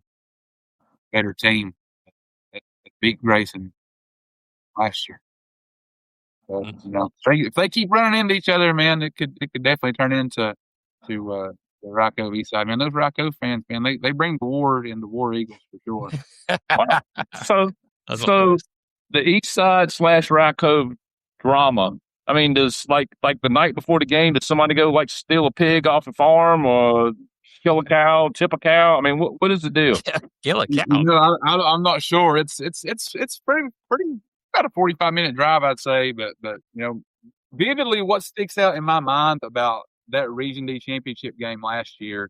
better team that beat Grayson last year. So, if they keep running into each other, man, it could definitely turn into the Rocco East Side. Man, those Rocco fans, man, they bring the war into War Eagles for sure. Wow. So the East Side / Rocco drama. I mean, does like the night before the game, did somebody go like steal a pig off a farm or kill a cow, tip a cow? I mean, what is the deal? Kill a cow. I'm not sure. It's pretty about a 45-minute drive, I'd say. But vividly, what sticks out in my mind about that Region D championship game last year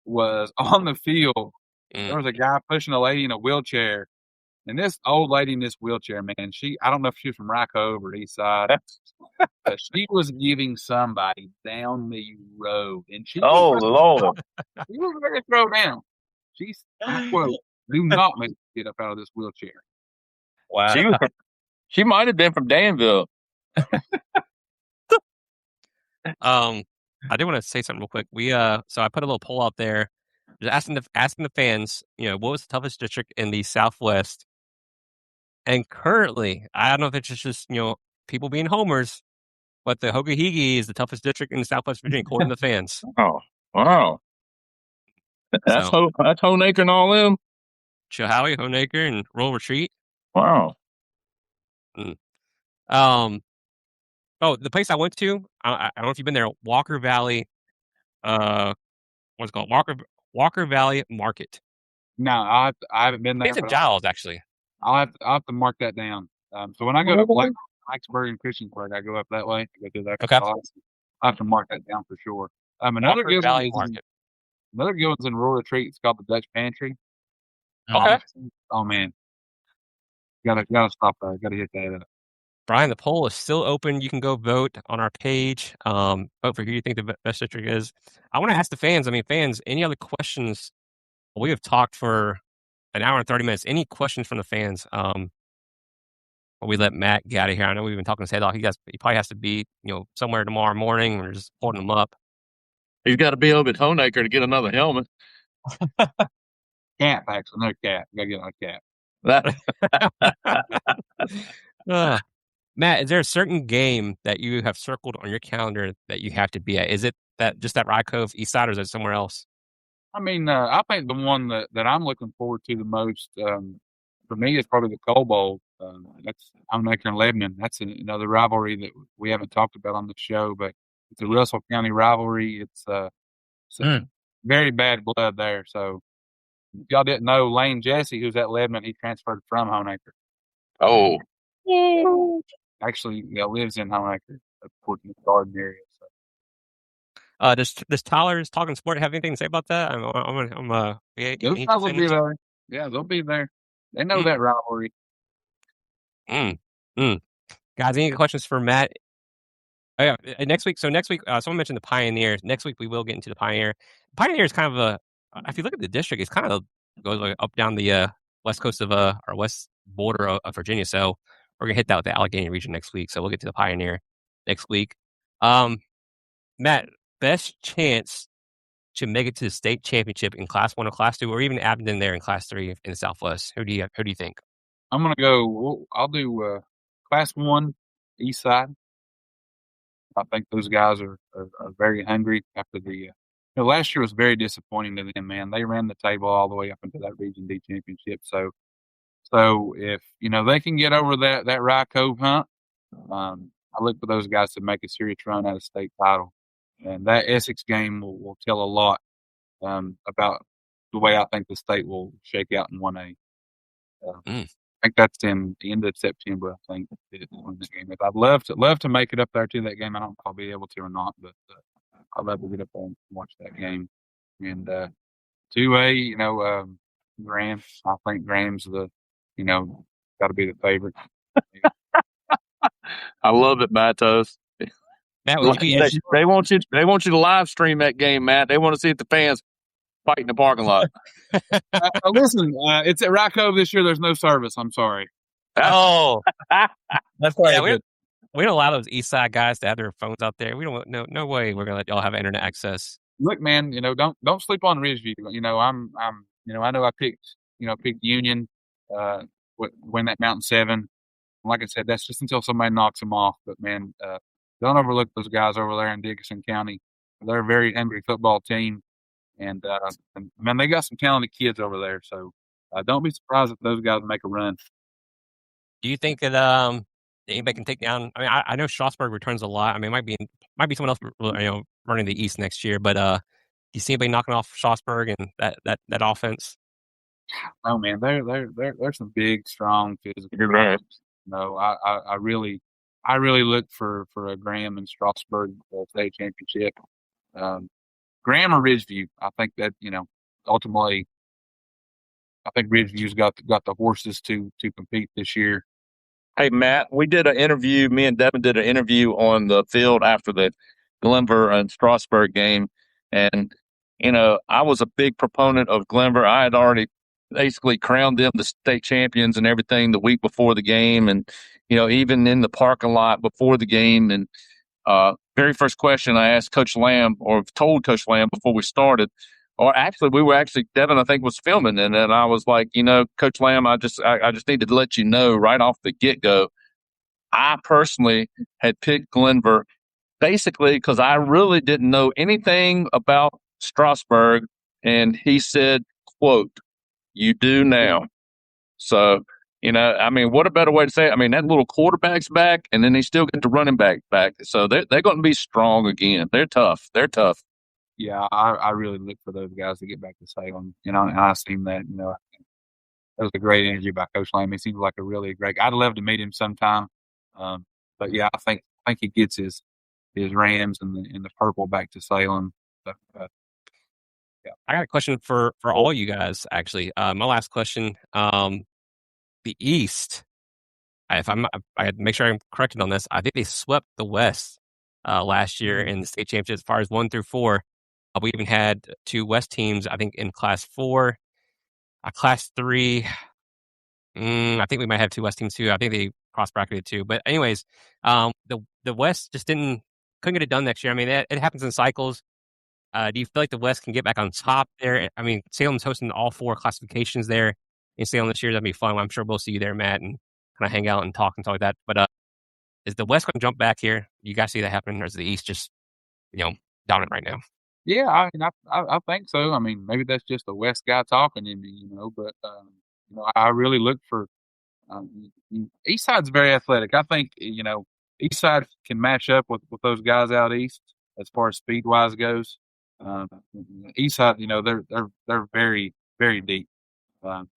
was on the field. There was a guy pushing a lady in a wheelchair, And this old lady in this wheelchair, man, I don't know if she was from Rycove or East Side, but she was giving somebody down the road. And she Lord. she was ready to throw down. I quote, do not make me get up out of this wheelchair. Wow. She might have been from Danville. I do want to say something real quick. So I put a little poll out there, just asking the fans, what was the toughest district in the Southwest? And currently, I don't know if it's just people being homers, but the Hoagahigi is the toughest district in Southwest Virginia, according to the fans. Oh, wow. That's Honaker and all them? Chilhowie, Honaker, and Rural Retreat. Wow. Oh, the place I went to, I don't know if you've been there, Walker Valley, what's it called? Walker Valley Market. No, I haven't been there. It's in Giles, actually. I'll have to mark that down. So when I go to Blacksburg and Christiansburg, I go up that way. I go through that. Okay. I'll have to mark that down for sure. Another Walker good Valley one. Market. Another good one's in Rural Retreat. It's called the Dutch Pantry. Okay. Oh man, gotta stop there. Gotta hit that up. Brian, the poll is still open. You can go vote on our page. Vote for who you think the best district is. I want to ask the fans. Fans, any other questions? We have talked for an hour and 30 minutes. Any questions from the fans? We let Matt get out of here. I know we've been talking his head off. He probably has to be, somewhere tomorrow morning. We're just holding him up. He's got to be over at Honaker to get another helmet. Cap, actually, another cap. Gotta get another cap. Matt, is there a certain game that you have circled on your calendar that you have to be at? Is it that Rycove East Side, or is it somewhere else? I think the one that I'm looking forward to the most, for me, is probably the Coal Bowl. That's Honaker and Lebanon. That's another rivalry that we haven't talked about on the show, but it's a Russell County rivalry. It's very bad blood there. So if y'all didn't know, Lane Jesse, who's at Lebanon, he transferred from Honaker. Oh. Actually, lives in Honaker, towards the Garden area. So. Does Tyler's Talking Sport have anything to say about that? Those guys will be there. Yeah, they'll be there. They know that rivalry. Guys, any questions for Matt? Oh, yeah, next week. So next week, someone mentioned the Pioneer. Next week, we will get into the Pioneer. Pioneer is kind of if you look at the district, it's kind of goes up down the west coast of our west border of Virginia. So we're gonna hit that with the Allegheny region next week. So we'll get to the Pioneer next week. Matt, best chance to make it to the state championship in Class 1 or Class 2, or even Abingdon there in Class 3 in the Southwest? Who do you think? I'm gonna go. I'll do Class 1 East Side. I think those guys are very hungry after the. Last year was very disappointing to them, man. They ran the table all the way up into that Region D championship. So if they can get over that Rye Cove hump, I look for those guys to make a serious run at a state title, and that Essex game will tell a lot about the way I think the state will shake out in 1A. I think that's in the end of September. I think is when the game is. I'd love to make it up there to that game. I don't know if I'll be able to or not, but I'd love to get up there and watch that game. And 2A, Graham. I think Graham's got to be the favorite. I love it, Matos. Matt, would you be they want you to live stream that game, Matt. They want to see the fans fight in the parking lot. Listen, it's at Rye Cove this year. There's no service. I'm sorry. Oh, that's why. Yeah, we don't allow those East Side guys to have their phones out there. We don't. No way. We're gonna let y'all have internet access. Look, man. Don't sleep on Ridgeview. I know I picked Union, win that Mountain 7. Like I said, that's just until somebody knocks them off. But man, don't overlook those guys over there in Dickinson County. They're a very hungry football team, and man, they got some talented kids over there. So don't be surprised if those guys make a run. Do you think that anybody can take down? I know Strasburg returns a lot. It might be someone else, running the East next year. But do you see anybody knocking off Strasburg and that offense? Oh man, they're some big, strong physical. You're right. No, I really look for a Graham and Strasburg state championship. Graham or Ridgeview. I think that ultimately I think Ridgeview's got the horses to compete this year. Hey, Matt, we did an interview. Me and Devin did an interview on the field after the Glenver and Strasburg game. And, I was a big proponent of Glenver. I had already basically crowned them the state champions and everything the week before the game. And, even in the parking lot before the game. And very first question I asked Coach Lamb, or told Coach Lamb before we started, or actually, Devin, I think, was filming. And then I was like, Coach Lamb, I just need to let you know right off the get-go, I personally had picked Glenver basically because I really didn't know anything about Strasburg. And he said, quote, "You do now." So, what a better way to say it? I mean, that little quarterback's back, and then they still get the running back. So they're going to be strong again. They're tough. Yeah, I really look for those guys to get back to Salem. And I seen that. That was a great interview by Coach Lamb. He seems like a really great guy. I'd love to meet him sometime. But yeah, I think he gets his Rams and the purple back to Salem. So, yeah. I got a question for all you guys. Actually, my last question. The East. I had to make sure I'm corrected on this. I think they swept the West last year in the state championship as far as 1 through 4. We even had 2 West teams, I think, in Class 4. Class 3, I think we might have 2 West teams too. I think they cross-bracketed too. But anyways, the West just couldn't get it done next year. I mean, it happens in cycles. Do you feel like the West can get back on top there? I mean, Salem's hosting all 4 classifications there in Salem this year. That'd be fun. I'm sure we'll see you there, Matt, and kind of hang out and talk and stuff like that. But is the West going to jump back here? You guys see that happening, or is the East just, dominant right now? Yeah, I think so. I mean, maybe that's just a West guy talking in me, but I really look for East Side's very athletic. I think East Side can match up with those guys out east as far as speed wise goes. East Side, they're very, very deep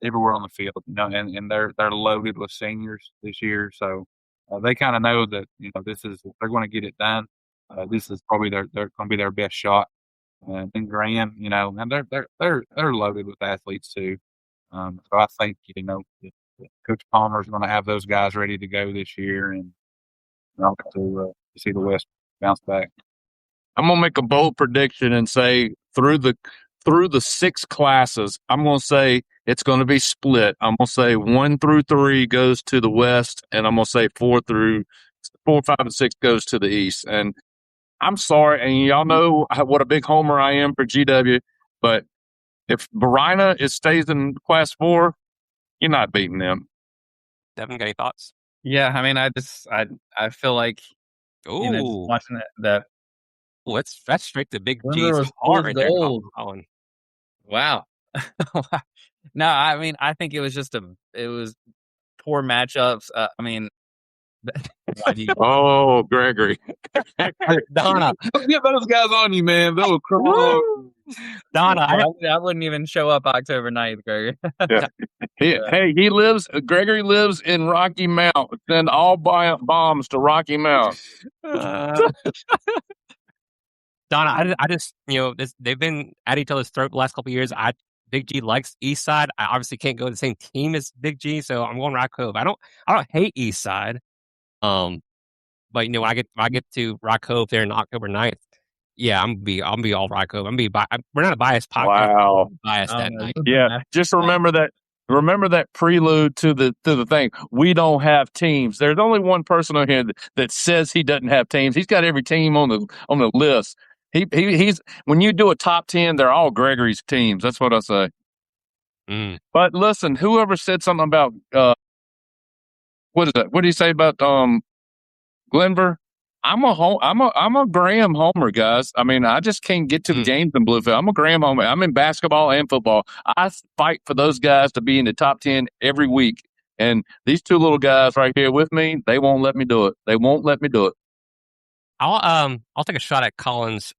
everywhere on the field, and they're loaded with seniors this year, so they kind of know that they're going to get it done. This is probably they're going to be their best shot. And Graham, and they're loaded with athletes too. So I think Coach Palmer's going to have those guys ready to go this year, and to see the West bounce back. I'm gonna make a bold prediction and say through the 6 classes, I'm gonna say it's going to be split. I'm gonna say 1 through 3 goes to the West, and I'm gonna say 4, 5, and 6 goes to the East. And I'm sorry, and y'all know what a big homer I am for GW, but if Barina stays in Class 4, you're not beating them. Devin, got any thoughts? Yeah, I mean, I feel like watching that. Oh, that's straight to Big Glenver G's heart right there. Colin. Wow. No, I mean, I think it was just it was poor matchups. I mean, oh, Gregory. Donna. Get those guys on you, man. They'll cry. Donna, I wouldn't even show up October 9th, Gregory. Yeah. Hey, Gregory lives in Rocky Mount. Send all bombs to Rocky Mount. Donna, I just, they've been at each other's throat the last couple of years. Big G likes East Side. I obviously can't go to the same team as Big G, so I'm going Rock Cove. I don't hate East Side. But when I get to Rock Cove there on October 9th, yeah, I'll be all Rock Cove. We're not a biased podcast. Wow. Biased that night. Yeah. Just remember that prelude to the thing. We don't have teams. There's only one person on here that says he doesn't have teams. He's got every team on the list. He's when you do a top 10, they're all Gregory's teams. That's what I say. Mm. But listen, whoever said something about what is that? What did he say about Glenver? I'm a Graham homer, guys. I mean, I just can't get to the games in Bluefield. I'm a Graham homer. I'm in basketball and football. I fight for those guys to be in the top 10 every week. And these 2 little guys right here with me, they won't let me do it. They won't let me do it. I'll take a shot at Colin's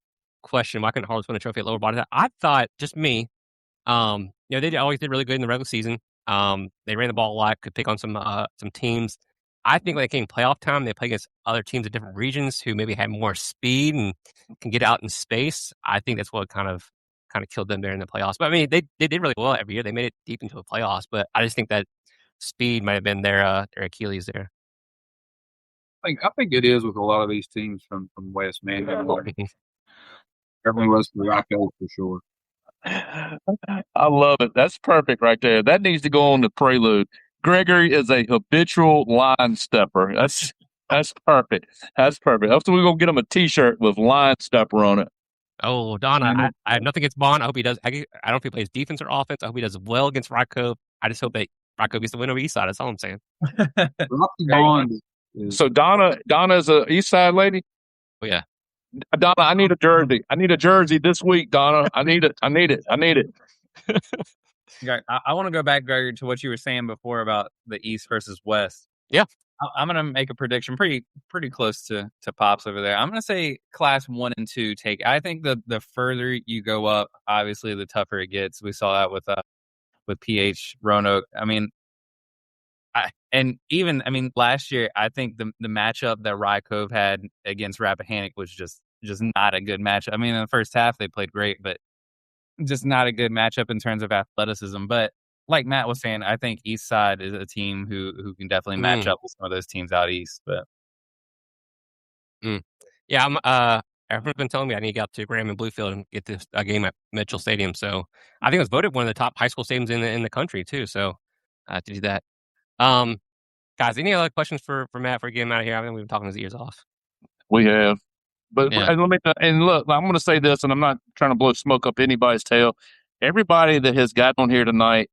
question. Why couldn't Harlow win a trophy at lower body? I thought, just me, they always did really good in the regular season. They ran the ball a lot, could pick on some teams. I think when they came playoff time, they play against other teams in different regions who maybe had more speed and can get out in space. I think that's what kind of kind of killed them there in the playoffs. But I mean, they did really well every year. They made it deep into the playoffs. But I just think that speed might have been their Achilles there. I think it is with a lot of these teams from West, man. Certainly was for Rocco for sure. I love it. That's perfect right there. That needs to go on the prelude. Gregory is a habitual line stepper. That's perfect. That's perfect. Hopefully, we're going to get him a T-shirt with line stepper on it. Oh, Donna, I have nothing against Bond. I hope he does. I don't know if he plays defense or offense. I hope he does well against Rocco. I just hope that Rocco gets the win over Eastside. That's all I'm saying. Rocky Bond. So Donna is a East Side lady. Oh yeah, Donna, I need a jersey. I need a jersey this week, Donna. I need it. I want to go back, Gregory, to what you were saying before about the East versus West. Yeah. I'm going to make a prediction pretty close to Pops over there. I'm going to say Class 1 and 2 take. I think the further you go up, obviously, the tougher it gets. We saw that with PH Roanoke. I mean, last year, I think the matchup that Rye Cove had against Rappahannock was just not a good matchup. I mean, in the first half, they played great, but just not a good matchup in terms of athleticism. But like Matt was saying, I think East Side is a team who can definitely match up with some of those teams out east. But yeah, everyone's been telling me I need to get out to Graham and Bluefield and get this a game at Mitchell Stadium. So I think it was voted one of the top high school stadiums in the country too. So to do that. Guys, any other questions for Matt for getting him out of here? I think we've been talking his ears off. We have. But Yeah. and look, I'm going to say this, and I'm not trying to blow smoke up anybody's tail. Everybody that has got on here tonight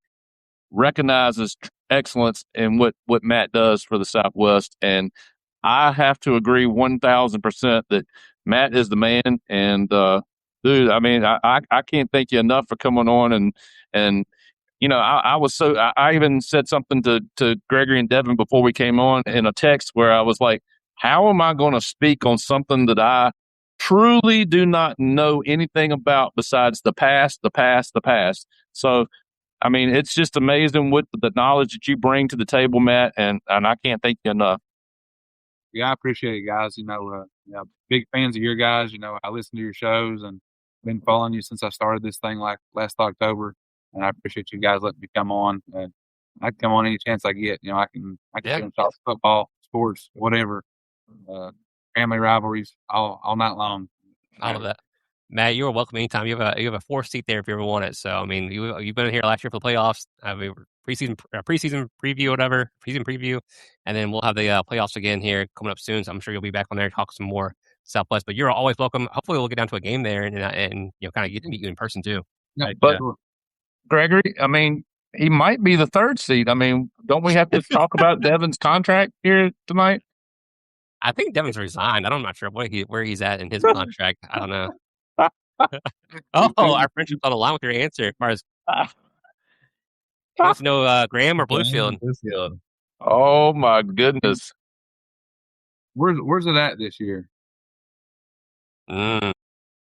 recognizes excellence in what Matt does for the Southwest, and I have to agree 1,000% that Matt is the man. And dude, I mean, I can't thank you enough for coming on and. You know, I even said something to Gregory and Devin before we came on in a text where I was like, how am I going to speak on something that I truly do not know anything about besides the past? So, I mean, it's just amazing what the knowledge that you bring to the table, Matt, and I can't thank you enough. Yeah, I appreciate it, guys. Big fans of your guys. I listen to your shows and been following you since I started this thing like last October. And I appreciate you guys letting me come on. I can come on any chance I get. I can talk football, sports, whatever, family rivalries, all night long. All of that, Matt. You are welcome anytime. You have a 4th seat there if you ever want it. So I mean, you've been here last year for the playoffs. Preseason preview, whatever preseason preview, and then we'll have the playoffs again here coming up soon. So I'm sure you'll be back on there to talk some more Southwest. But you're always welcome. Hopefully, we'll get down to a game there and kind of get to meet you in person too. Yeah, but Gregory, I mean, he might be the 3rd seed. I mean, don't we have to talk about Devin's contract here tonight? I think Devin's resigned. I'm not sure where he's at in his contract. I don't know. Our friendship's on the line with your answer. As far as wants to know Graham or Bluefield. Oh my goodness. Where's it at this year? Man,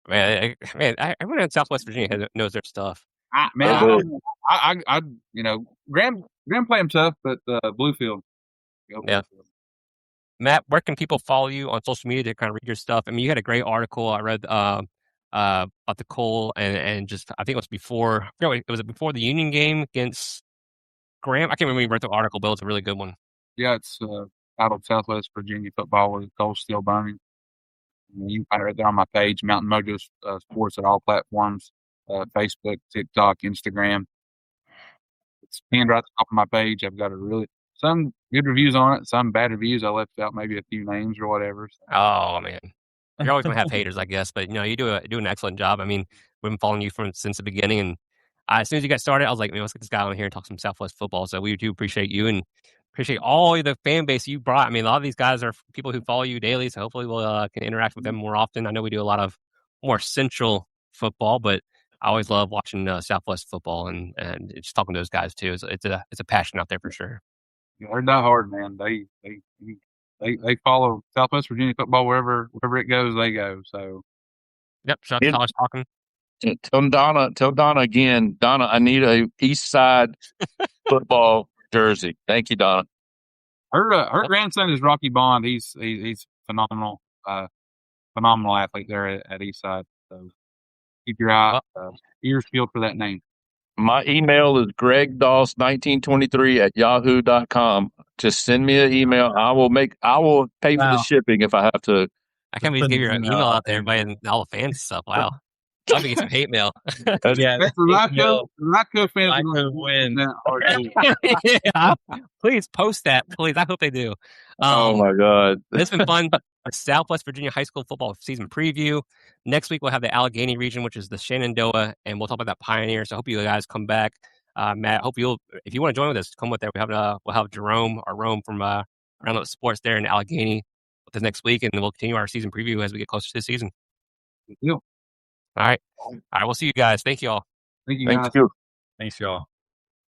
everyone in Southwest Virginia knows their stuff. Graham play him tough, but Bluefield. Yeah. Matt, where can people follow you on social media to kind of read your stuff? I mean, you had a great article I read about the Cole and just I think it was before before the Union game against Graham. I can't remember when you wrote the article, but it was a really good one. Yeah, it's titled Southwest Virginia Football with the Coal Still Burning. You can find it right there on my page, Mountain Mojo Sports at all platforms. Facebook, TikTok, Instagram. It's pinned right at the top of my page. I've got some good reviews on it, some bad reviews. I left out maybe a few names or whatever. So. Oh man, you're always gonna have haters, I guess, but you do an excellent job. I mean, we've been following you since the beginning, and as soon as you got started, I was like, man, let's get this guy on here and talk some Southwest football. So we do appreciate you and appreciate all the fan base you brought. I mean, a lot of these guys are people who follow you daily, so hopefully we'll can interact with them more often. I know we do a lot of more central football, but I always love watching Southwest football and just talking to those guys too. It's a passion out there for sure. Yeah, they're not hard, man. They follow Southwest Virginia football wherever it goes, they go. So, yep. Shout out to College Talking. Tell Donna again, Donna, I need a East Side football jersey. Thank you, Donna. Her grandson is Rocky Bond. He's phenomenal athlete there at East Side. So keep your ears peeled for that name. My email is gregdoss1923@yahoo.com. Just send me an email. I will pay for the shipping if I have to. I can't believe you gave your email out there, everybody, and all the fans and stuff. Wow. I'm gonna get some hate mail. Yeah, Rocco fans win. Yeah. Please post that, please. I hope they do. Oh my God. It's been fun. Our Southwest Virginia high school football season preview. Next week we'll have the Allegheny region, which is the Shenandoah, and we'll talk about that Pioneer. So I hope you guys come back. Matt, if you want to join with us, come with there. We'll have Jerome or Rome from Roundup Sports there in Allegheny with us next week, and we'll continue our season preview as we get closer to the season. Thank you. All right. We'll see you guys. Thank you all. Thank you, guys. Thank you. Thanks, y'all.